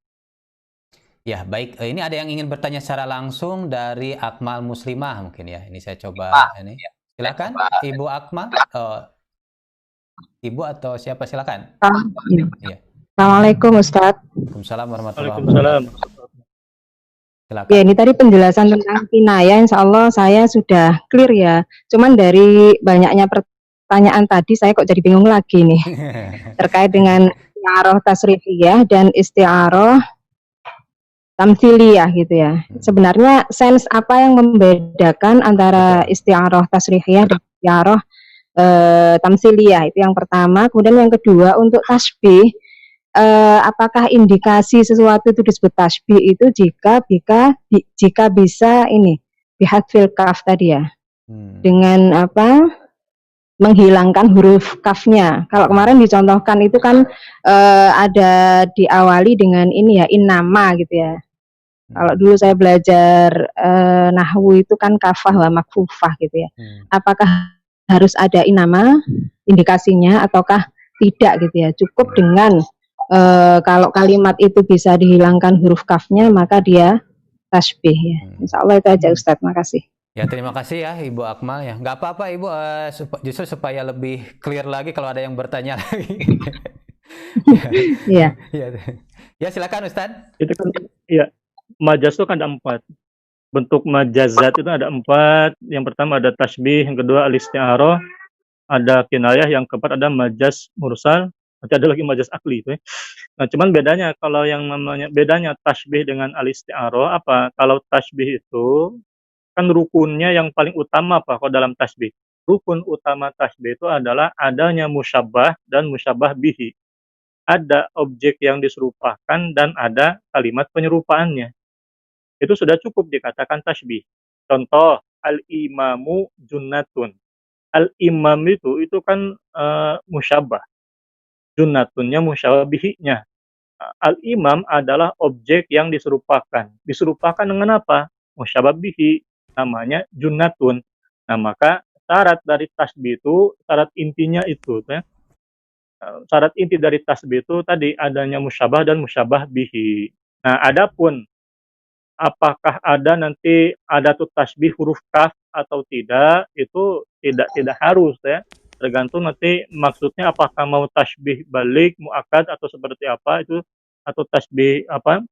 Ya, baik. Ini ada yang ingin bertanya secara langsung dari Akmal Muslimah mungkin ya. Ini saya coba ini. Silakan, Ibu Akmal. Ibu atau siapa? Silakan. Iya. Assalamualaikum Ustadz. Waalaikumsalam warahmatullahi Waalaikumsalam. wabarakatuh. Silakan. Ya, ini tadi penjelasan tentang kinayah, insya Allah saya sudah clear ya. Cuman dari banyaknya pertanyaan tadi saya kok jadi bingung lagi nih. Terkait dengan isti'arah tasrifiyah dan isti'arah tamtsiliyah gitu ya. Sebenarnya sense apa yang membedakan antara isti'arah tasrifiyah dan isti'arah tamtsiliyah, itu yang pertama. Kemudian yang kedua, untuk tasbih, apakah indikasi sesuatu itu disebut tasbih itu jika bisa ini bihadfil kaf tadi ya, dengan apa, menghilangkan huruf kafnya. Kalau kemarin dicontohkan itu kan ada diawali dengan ini ya, innama gitu ya. Kalau dulu saya belajar nahwu itu kan kafah wa makfufah gitu ya. Apakah harus ada innama indikasinya ataukah tidak gitu ya? Cukup dengan kalau kalimat itu bisa dihilangkan huruf kafnya maka dia tasbih ya. Insya Allah itu aja Ustadz, makasih. Ya, terima kasih ya Ibu Akmal ya. Nggak apa-apa Ibu, justru supaya lebih clear lagi kalau ada yang bertanya lagi. Iya. Ya, silakan Ustadz. Itu kan ya, majaz itu kan ada 4. Bentuk majazat itu ada 4. Yang pertama ada tasbih, yang kedua al-isti'arah, ada kinayah, yang keempat ada majaz mursal, nanti ada lagi majaz akli itu ya. Nah, cuman bedanya kalau yang namanya bedanya tasbih dengan al-isti'arah apa? Kalau tasbih itu kan rukunnya yang paling utama apa kalau dalam tasbih? Rukun utama tasbih itu adalah adanya musyabbah dan musyabbah bihi. Ada objek yang diserupakan dan ada kalimat penyerupaannya. Itu sudah cukup dikatakan tasbih. Contoh, al-imamu junnatun. Al-imam itu kan musyabbah. Junnatunnya musyabbah bihinya. Al-imam adalah objek yang diserupakan. Diserupakan dengan apa? Musyabbah bihi, namanya junnatun. Nah, maka syarat dari tasbih itu, syarat intinya itu ya. Syarat inti dari tasbih itu tadi adanya musyabbah dan musyabbah bihi. Nah, adapun apakah ada nanti ada tuh tasbih huruf kaf atau tidak, itu tidak harus ya. Tergantung nanti maksudnya apakah mau tasbih balik, muakkad atau seperti apa itu, atau tasbih apa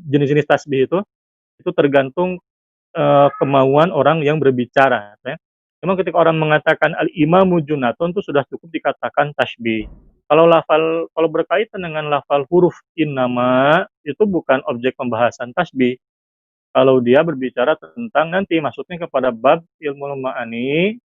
jenis-jenis tasbih itu tergantung kemauan orang yang berbicara ya. Memang ketika orang mengatakan al-imamu junnatun itu sudah cukup dikatakan tasbih. Kalau berkaitan dengan lafal huruf innama itu bukan objek pembahasan tasbih. Kalau dia berbicara tentang nanti masuknya kepada bab ilmu ma'ani,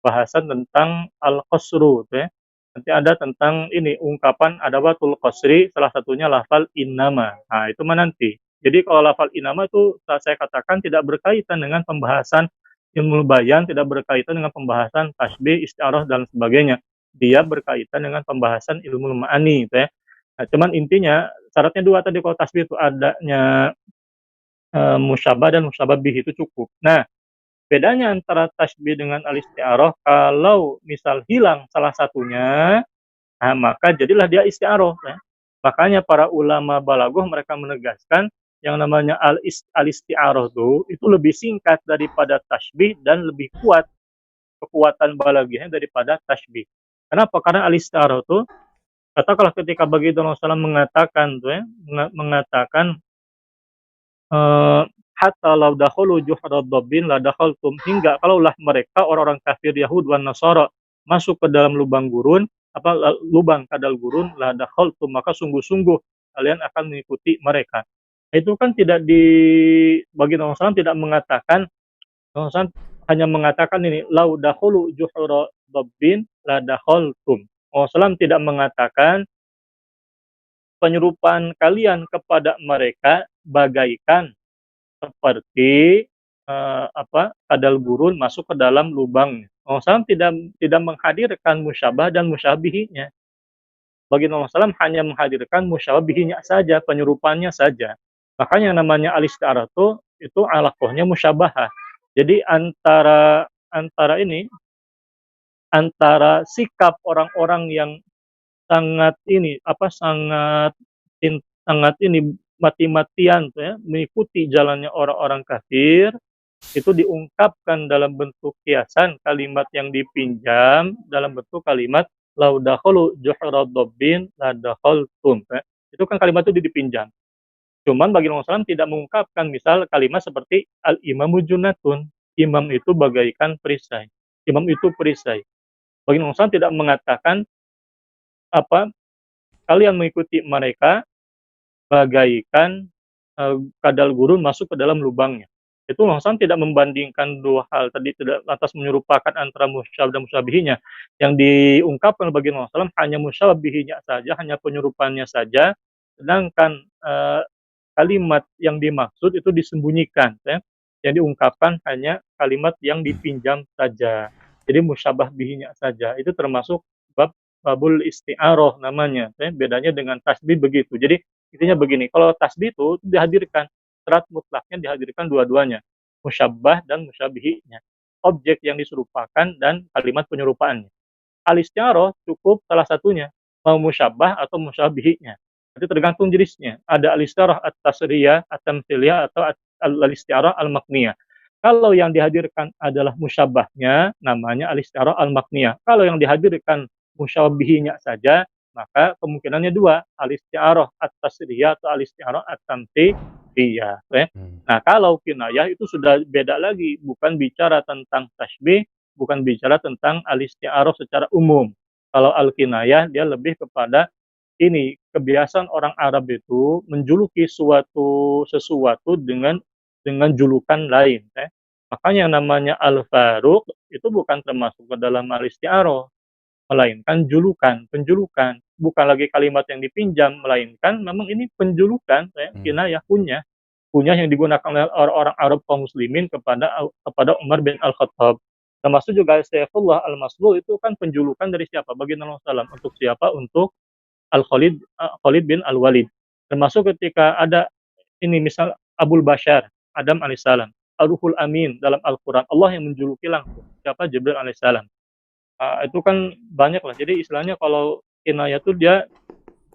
bahasan tentang al-qasru ya. Nanti ada tentang ini ungkapan adawatul qasri, salah satunya lafal innama. Nah, itu mah nanti. Jadi kalau lafal innama itu saya katakan tidak berkaitan dengan pembahasan ilmu bayan, tidak berkaitan dengan pembahasan tasbih, isti'arah dan sebagainya. Dia berkaitan dengan pembahasan ilmu ma'ani gitu ya. Nah, cuman intinya syaratnya 2 tadi, kalau tasbih itu adanya musyabbah dan musyabbah bih itu cukup. Nah, bedanya antara tasbih dengan al-isti'arah, kalau misal hilang salah satunya, Nah, maka jadilah dia isti'aroh ya. Makanya para ulama balaghah mereka menegaskan yang namanya al-isti'aroh itu lebih singkat daripada tasbih dan lebih kuat kekuatan balaghahnya daripada tasbih. Kenapa? Karena al-isti'aroh itu katakanlah ketika Baginda Rasulullah mengatakan tuh ya, mengatakan hatta law dakhulu juhra dabbin la dakhaltum, hingga kalaulah mereka orang-orang kafir Yahud wan Nasara masuk ke dalam lubang gurun, lubang kadal gurun, la dakhaltum, maka sungguh-sungguh kalian akan mengikuti mereka. Itu kan tidak di Baginda Rasulullah tidak mengatakan, Rasulullah hanya mengatakan ini law dakhulu juhra dabbin la dakhaltum. Rasulullah tidak mengatakan penyerupaan kalian kepada mereka bagaikan seperti kadal gurun masuk ke dalam lubang. Rasulullah tidak menghadirkan musyabah dan musyabihinya. Baginda Rasulullah hanya menghadirkan musyabihinya saja, penyerupaannya saja. Makanya yang namanya al-isti'arah itu alaqahnya musyabahah. Jadi antara sikap orang-orang yang sangat mati-matian tuh ya, mengikuti jalannya orang-orang kafir, itu diungkapkan dalam bentuk kiasan kalimat yang dipinjam dalam bentuk kalimat lau dakhulu juhra dabbin la dakhaltum ya. Itu kan kalimat itu dipinjam. Cuman bagi Rasulullah tidak mengungkapkan misal kalimat seperti al-imamu junnatun, imam itu bagaikan perisai. Imam itu perisai. Bagi Rasulullah tidak mengatakan kalian mengikuti mereka bagaikan kadal gurun masuk ke dalam lubangnya. Itu Rasulullah tidak membandingkan dua hal tadi, tidak lantas menyerupakan antara musyabah dan musyabihinya. Yang diungkapkan bagi Rasulullah hanya musyabihinya saja, hanya penyerupaannya saja, sedangkan kalimat yang dimaksud itu disembunyikan ya. Yang diungkapkan hanya kalimat yang dipinjam saja. Jadi musyabah bihinya saja. Itu termasuk babul isti'aroh namanya. Bedanya dengan tasbih begitu. Jadi intinya begini, kalau tasbih itu dihadirkan syarat mutlaknya, dihadirkan dua-duanya, musyabbah dan musyabihinya, objek yang diserupakan dan kalimat penyerupaannya. Al-isti'aroh cukup salah satunya, mau musyabbah atau musyabihinya. Itu tergantung jenisnya. Ada al-isti'aroh at-tasriyah, at-tamthiliyah, atau al-isti'aroh al-makniyah. Kalau yang dihadirkan adalah musyabbahnya, namanya al-isti'aroh al-makniyah. Kalau yang dihadirkan musyabihinya saja, maka kemungkinannya dua, al-isti'aroh at-tasriyah atau al-isti'aroh at-tamthiliyah. Nah, kalau kinayah itu sudah beda lagi, bukan bicara tentang tasbih, bukan bicara tentang al-isti'aroh secara umum. Kalau al-kinayah dia lebih kepada ini, kebiasaan orang Arab itu menjuluki sesuatu dengan julukan lain. Makanya yang namanya al-faruq itu bukan termasuk ke dalam al-isti'aroh, melainkan penjulukan. Bukan lagi kalimat yang dipinjam, melainkan memang ini penjulukan, kinayah, kunyah yang digunakan oleh orang-orang Arab kaum muslimin kepada Umar bin Al-Khattab. Termasuk juga Saifullah Al-Maslul itu kan penjulukan dari siapa? Baginda Rasulullah. Untuk siapa? Untuk Khalid bin Al-Walid. Termasuk ketika ada ini misal Abul Bashar, Adam alaihissalam, Ar-Ruhul Amin dalam Al-Quran, Allah yang menjuluki langsung siapa? Jibril alaihissalam. Itu kan banyak lah. Jadi istilahnya kalau kinayah itu dia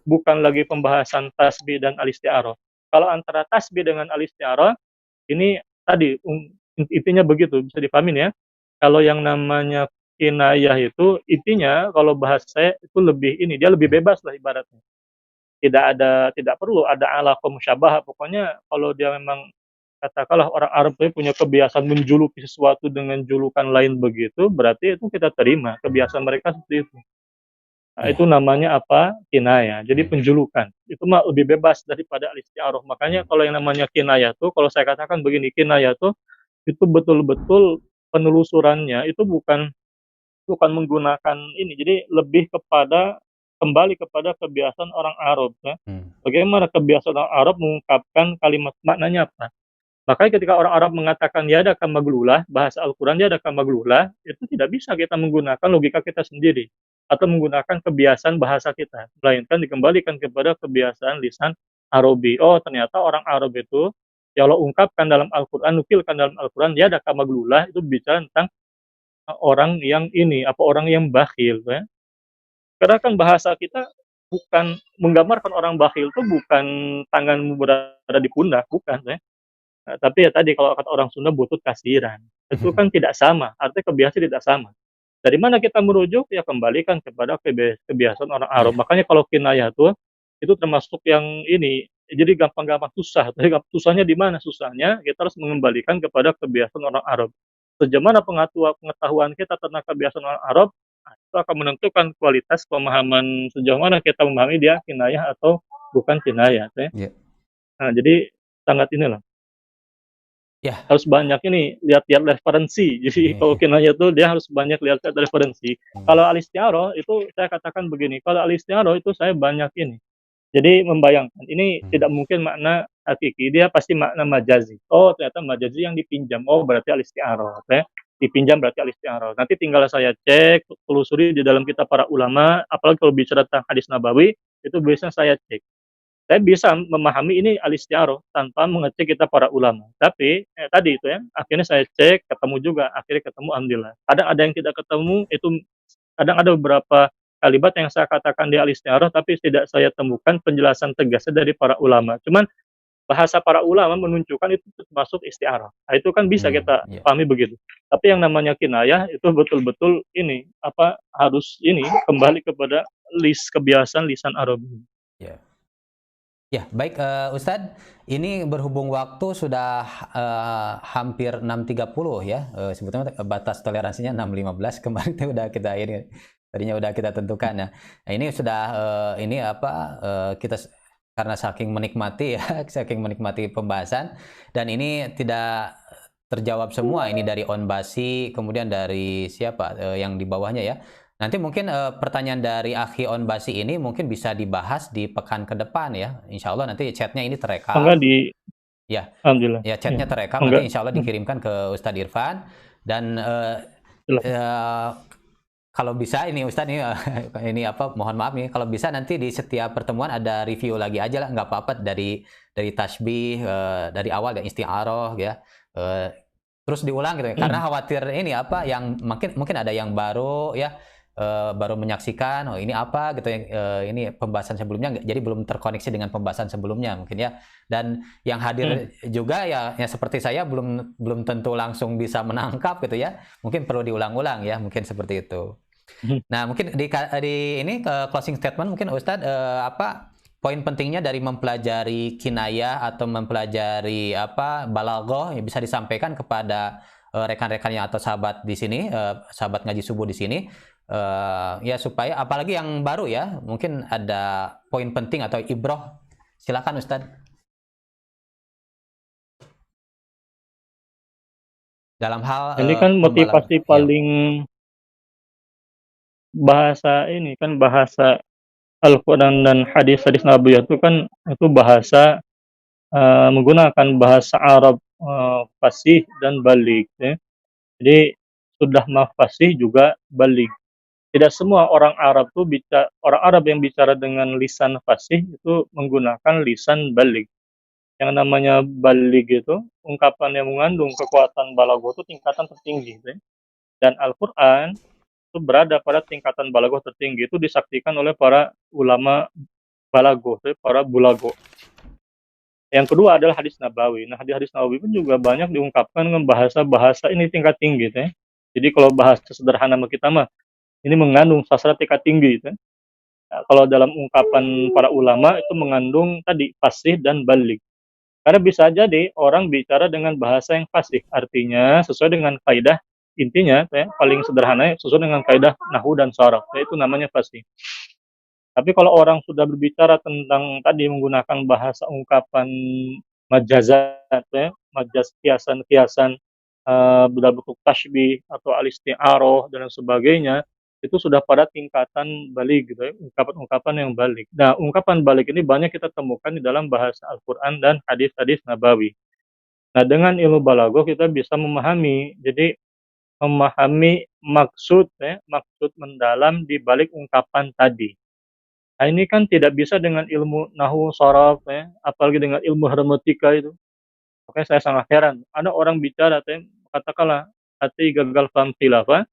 bukan lagi pembahasan tasbih dan al-isti'aroh. Kalau antara tasbih dengan al-isti'aroh, ini tadi intinya begitu, bisa dipahamin ya. Kalau yang namanya kinayah itu intinya kalau bahasa itu lebih ini, dia lebih bebas lah ibaratnya. Tidak perlu ada alaqah musyabahah. Pokoknya kalau dia memang katakanlah orang Arab itu punya kebiasaan menjuluki sesuatu dengan julukan lain begitu, berarti itu kita terima kebiasaan mereka seperti itu. Nah, itu namanya apa? Kinayah. Jadi penjulukan. Itu mah lebih bebas daripada al-isti'aroh. Makanya kalau yang namanya kinayah tuh, kalau saya katakan begini, kinayah tuh itu betul-betul penelusurannya itu bukan menggunakan ini. Jadi lebih kembali kepada kebiasaan orang Arab ya. Bagaimana kebiasaan orang Arab mengungkapkan kalimat maknanya apa? Makanya ketika orang Arab mengatakan ya ada kamaglulah, bahasa Al-Quran ya ada kamaglulah, itu tidak bisa kita menggunakan logika kita sendiri atau menggunakan kebiasaan bahasa kita, melainkan dikembalikan kepada kebiasaan lisan Arabi. Oh, ternyata orang Arab itu ya Allah ungkapkan dalam Al-Quran, nukilkan dalam Al-Quran ya ada kamaglulah, itu bicara tentang orang yang bakhil ya. Karena kan bahasa kita bukan menggambarkan orang bakhil tuh bukan tanganmu berada di pundak, bukan ya. Tapi ya tadi kalau kata orang Sunda butut kasiran. Itu kan tidak sama, artinya kebiasaan tidak sama. Dari mana kita merujuk? Ya kembalikan kepada kebiasaan orang Arab. Iya. Makanya kalau kinayah tuh itu termasuk yang ini jadi gampang-gampang susah. Tapi susahnya di mana? Susahnya kita harus mengembalikan kepada kebiasaan orang Arab. Sejauh mana pengetahuan kita tentang kebiasaan orang Arab, nah, itu akan menentukan kualitas pemahaman sejauh mana kita memahami dia kinayah atau bukan kinayah. Ya. Iya. Nah, jadi sangat inilah Ya. harus banyak ini lihat-lihat referensi. Jadi kalau kinayah tuh dia harus banyak lihat referensi. Kalau al-isti'arah itu saya katakan begini, kalau al-isti'arah itu saya banyak ini. Jadi membayangkan ini tidak mungkin makna hakiki, dia pasti makna majazi. Oh, ternyata majazi yang dipinjam. Oh, berarti al-isti'arah. Ya. Dipinjam berarti al-isti'arah. Nanti tinggal saya cek, telusuri di dalam kitab para ulama, apalagi kalau bicara tentang hadis nabawi, itu biasanya saya cek. Saya bisa memahami ini al-isti'arah tanpa mengecek kita para ulama. Tapi tadi itu ya, akhirnya saya cek, ketemu juga, akhirnya ketemu alhamdulillah. Kadang ada yang tidak ketemu, itu kadang ada beberapa kalimat yang saya katakan di al-isti'arah tapi tidak saya temukan penjelasan tegasnya dari para ulama. Cuman bahasa para ulama menunjukkan itu termasuk isti'arah. Nah, itu kan bisa kita Iya. pahami begitu. Tapi yang namanya kinayah itu betul-betul ini harus ini kembali kepada kebiasaan lisan Arab. Ya. Ya, baik Ustadz, ini berhubung waktu sudah hampir 6.30 ya. Sebetulnya batas toleransinya 6.15. Kemarin itu udah kita ini tadinya udah kita tentukan ya. Nah, ini sudah kita karena saking menikmati ya, saking menikmati pembahasan dan ini tidak terjawab semua ini dari Onbasi, kemudian dari siapa yang di bawahnya ya. Nanti mungkin pertanyaan dari Akhi Onbasi ini mungkin bisa dibahas di pekan ke depan ya. Insya Allah nanti chatnya ini terekam. Enggak di Ya, alhamdulillah. ya chatnya terekam Enggak. nanti insya Allah dikirimkan ke Ustadz Irfan dan kalau bisa ini Ustadz ini mohon maaf nih kalau bisa nanti di setiap pertemuan ada review lagi aja lah, nggak apa-apa dari tasbih dari awal dan isti'arah ya. Terus diulang gitu ya. Karena khawatir ini yang mungkin ada yang baru ya. Baru menyaksikan ini apa gitu ini pembahasan sebelumnya jadi belum terkoneksi dengan pembahasan sebelumnya mungkin ya, dan yang hadir juga ya seperti saya belum tentu langsung bisa menangkap gitu ya, mungkin perlu diulang-ulang ya, mungkin seperti itu. Nah mungkin di ini closing statement mungkin Ustadz poin pentingnya dari mempelajari kinayah atau mempelajari balaghah yang bisa disampaikan kepada rekan-rekannya atau sahabat di sini, sahabat ngaji subuh di sini. Ya supaya apalagi yang baru ya mungkin ada poin penting atau ibroh, silakan Ustadz dalam hal ini kan motivasi paling bahasa ini kan bahasa Al-Quran dan hadis-hadis Nabi itu kan itu bahasa menggunakan bahasa Arab fasih dan baligh ya. Jadi sudah fasih juga baligh. Tidak semua orang Arab yang bicara dengan lisan fasih itu menggunakan lisan baligh. Yang namanya baligh itu ungkapan yang mengandung kekuatan balaghah itu tingkatan tertinggi. Ya. Dan Al-Quran itu berada pada tingkatan balaghah tertinggi itu disaksikan oleh para ulama balaghah, para bulaghah. Yang kedua adalah hadis Nabawi. Nah, hadis Nabawi pun juga banyak diungkapkan dengan bahasa-bahasa ini tingkat tinggi. Ya. Jadi kalau bahasa sederhana kita mah ini mengandung sastra tingkat tinggi. Ya. Nah, kalau dalam ungkapan para ulama itu mengandung tadi fasih dan baligh. Karena bisa jadi orang bicara dengan bahasa yang fasih, artinya sesuai dengan kaidah intinya, ya, paling sederhana sesuai dengan kaidah nahwu dan sharaf, itu namanya fasih. Tapi kalau orang sudah berbicara tentang tadi menggunakan bahasa ungkapan majazat, ya, majaz kiasan-kiasan dalam bentuk tasbih atau al-isti'arah dan sebagainya, itu sudah pada tingkatan baligh gitu ya, ungkapan-ungkapan yang baligh. Nah, ungkapan baligh ini banyak kita temukan di dalam bahasa Al-Qur'an dan hadis-hadis Nabawi. Nah, dengan ilmu balaghah kita bisa memahami, jadi memahami maksud mendalam di balik ungkapan tadi. Nah, ini kan tidak bisa dengan ilmu nahwu sharaf ya, apalagi dengan ilmu hermeneutika itu. Makanya saya sangat heran, ada orang bicara katakanlah hati gagal paham khilafah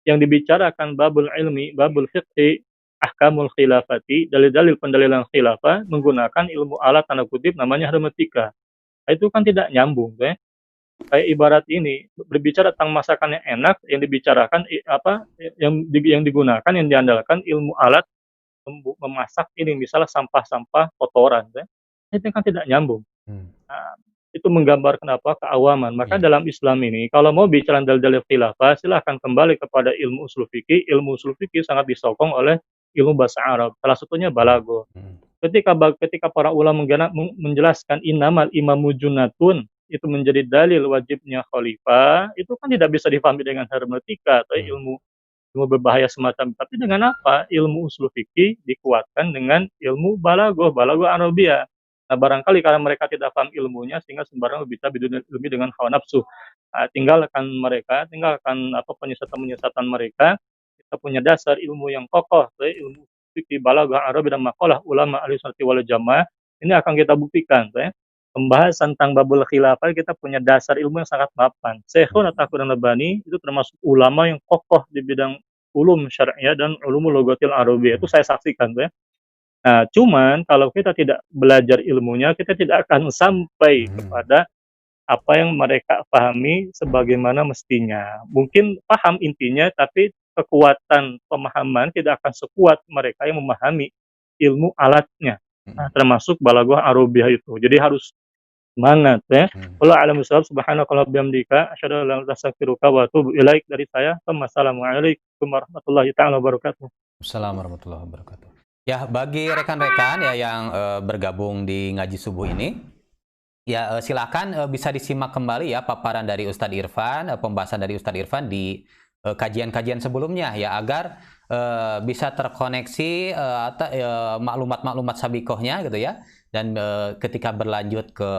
yang dibicarakan babul ilmi, babul fiqhi, ahkamul khilafati, dalil-dalil pendalilan khilafah menggunakan ilmu alat tanda kutip namanya hermetika. Itu kan tidak nyambung, ya. Kayak ibarat ini berbicara tentang masakan yang enak, yang dibicarakan yang digunakan, yang diandalkan ilmu alat memasak ini misalnya sampah-sampah kotoran, ya. Itu kan tidak nyambung. Nah, itu menggambarkan apa? Keawaman. Maka Iya. dalam Islam ini kalau mau bicara dalil khilafah silahkan kembali kepada ilmu usul fikih. Ilmu usul fikih sangat disokong oleh ilmu bahasa Arab. Salah satunya balago. Ketika para ulama menjelaskan innamal imamu junatun itu menjadi dalil wajibnya khalifah, itu kan tidak bisa difahami dengan hermeneutika atau ilmu berbahaya semacam. Tapi dengan apa? Ilmu usul fikih dikuatkan dengan ilmu balago Arabia. Nah, barangkali karena mereka tidak paham ilmunya sehingga sembarang bisa lebih dengan hawa nafsu. Nah, tinggalkan penyesatan mereka. Kita punya dasar ilmu yang kokoh, ilmu fikih balaghah Arabi dan maqalah ulama ahli sunnah wal jamaah. Ini akan kita buktikan, pembahasan tentang babul khilafah kita punya dasar ilmu yang sangat mapan. Syekhun At-Taqiyuddin Albani itu termasuk ulama yang kokoh di bidang ulum syariah dan ulumul lughatil arabiyyah. Itu saya saksikan, ya. Nah, cuman kalau kita tidak belajar ilmunya, kita tidak akan sampai kepada apa yang mereka pahami sebagaimana mestinya. Mungkin paham intinya, tapi kekuatan pemahaman tidak akan sekuat mereka yang memahami ilmu alatnya. Nah, termasuk balaghah Arabiah itu. Jadi harus semangat, ya. Wallahu a'lam bishawab. Subhanakallahumma bihamdika asyhadu an la ilaha illa anta astaghfiruka wa atubu ilaik. Dari saya, wassalamualaikum warahmatullahi taala wabarakatuh. Assalamualaikum warahmatullahi wabarakatuh. Ya, bagi rekan-rekan ya yang bergabung di ngaji subuh ini, ya silakan bisa disimak kembali ya paparan dari Ustadz Irfan, pembahasan dari Ustadz Irfan di kajian-kajian sebelumnya ya, agar bisa terkoneksi maklumat-maklumat sabikohnya gitu ya, dan ketika berlanjut ke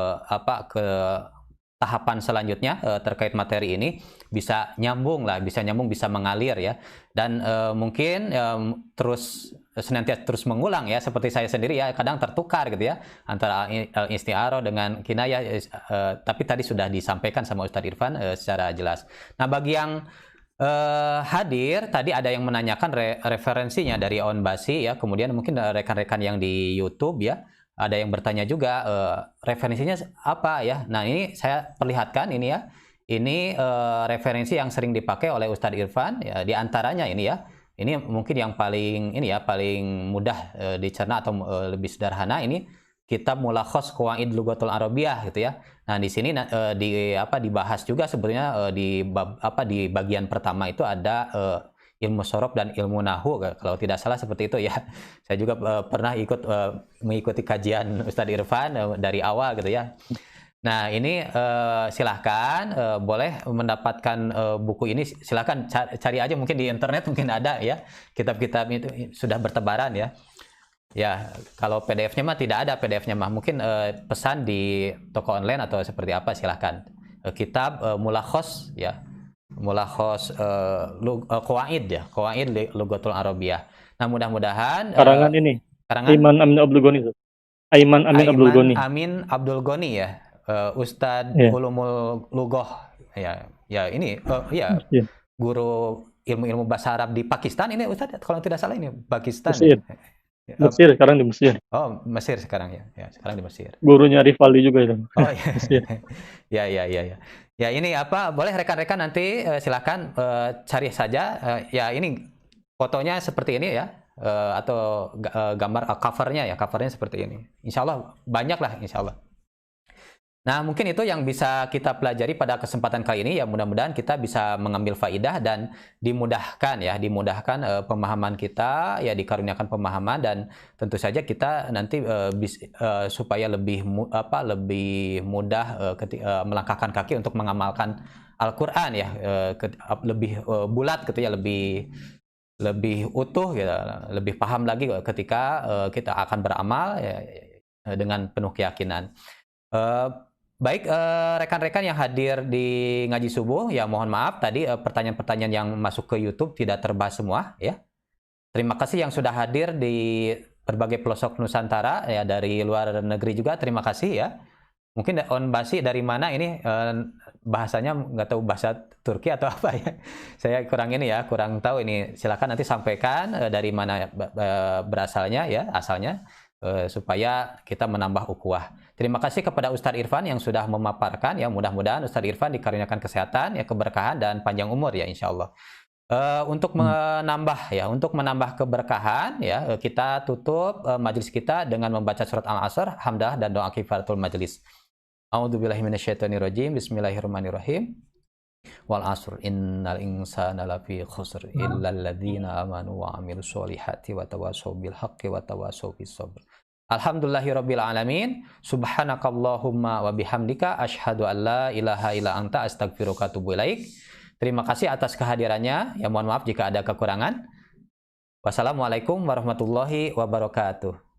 tahapan selanjutnya terkait materi ini bisa nyambung, bisa mengalir ya, dan mungkin senantiasa terus mengulang ya, seperti saya sendiri ya, kadang tertukar gitu ya antara isti'aroh dengan kinayah, tapi tadi sudah disampaikan sama Ustadz Irfan secara jelas. Nah, bagi yang hadir tadi ada yang menanyakan referensinya dari Onbasi ya, kemudian mungkin rekan-rekan yang di YouTube ya, ada yang bertanya juga referensinya apa ya. Nah, ini saya perlihatkan ini ya, ini referensi yang sering dipakai oleh Ustadz Irfan ya, di antaranya ini ya. Ini mungkin yang paling mudah dicerna atau lebih sederhana, ini kitab Mulakhos Qawaid Lughatul Arabiyyah gitu ya. Nah, di sini dibahas juga sebetulnya di bagian pertama itu ada ilmu sorof dan ilmu nahu, kalau tidak salah seperti itu ya. Saya juga pernah mengikuti kajian Ustadz Irfan dari awal gitu ya. Nah, ini silahkan boleh mendapatkan buku ini, silahkan cari aja mungkin di internet, mungkin ada ya, kitab-kitab itu sudah bertebaran ya. Ya, kalau PDF-nya mah tidak ada, PDF-nya mah mungkin pesan di toko online atau seperti apa, silahkan. Kitab Mulakhos ya, Mulakhos Qawaid ya, Qawaid Lughatul Arabiyyah. Nah, mudah-mudahan karangan Aiman Amin Abdul Ghani. Aiman Amin Abdul Ghani ya. Ustadz Ulumul Lughah ya ini guru ilmu bahasa Arab di Pakistan ini Ustadz, kalau tidak salah ini Pakistan. Mesir, sekarang di Mesir. Oh, Mesir sekarang ya. Ya, sekarang di Mesir. Gurunya Rivaldi juga itu. Oh iya. Ya. Ya, ini boleh rekan-rekan nanti silakan cari saja ya, ini fotonya seperti ini ya, atau gambar covernya seperti ini. Insya Allah banyak lah, insya Allah. Nah, mungkin itu yang bisa kita pelajari pada kesempatan kali ini ya, mudah-mudahan kita bisa mengambil faidah dan dimudahkan pemahaman kita ya, dikaruniakan pemahaman, dan tentu saja kita nanti supaya lebih mudah melangkahkan kaki untuk mengamalkan Al-Qur'an ya, lebih bulat gitu ya, lebih utuh gitu, lebih paham lagi ketika kita akan beramal ya, dengan penuh keyakinan. Baik, rekan-rekan yang hadir di ngaji subuh ya, mohon maaf tadi pertanyaan-pertanyaan yang masuk ke YouTube tidak terbahas semua ya. Terima kasih yang sudah hadir di berbagai pelosok Nusantara ya, dari luar negeri juga terima kasih ya. Mungkin Onbasi dari mana ini bahasanya nggak tahu bahasa Turki atau apa ya. Saya kurang ini ya, kurang tahu ini. Silakan nanti sampaikan dari mana berasalnya ya, asalnya supaya kita menambah ukhuwah. Terima kasih kepada Ustadz Irfan yang sudah memaparkan ya. Mudah-mudahan Ustadz Irfan dikaruniakan kesehatan ya, keberkahan dan panjang umur ya insya Allah. Untuk menambah keberkahan ya, kita tutup majelis kita dengan membaca surat Al-Asr, hamdah dan doa kifaratul majelis. A'udzubillahi minasyaitonirrajim. Bismillahirrahmanirrahim. Wal 'asr innal insana lafi khusr illal ladzina amanu wa 'amilus solihati wa tawassaw bil haqqi wa tawassaw bis sabr. Alhamdulillahirabbil alamin. Subhanakallahumma wa bihamdika asyhadu an la ilaha illa anta astaghfiruka wa atubu ilaik. Terima kasih atas kehadirannya. Ya mohon maaf jika ada kekurangan. Wassalamualaikum warahmatullahi wabarakatuh.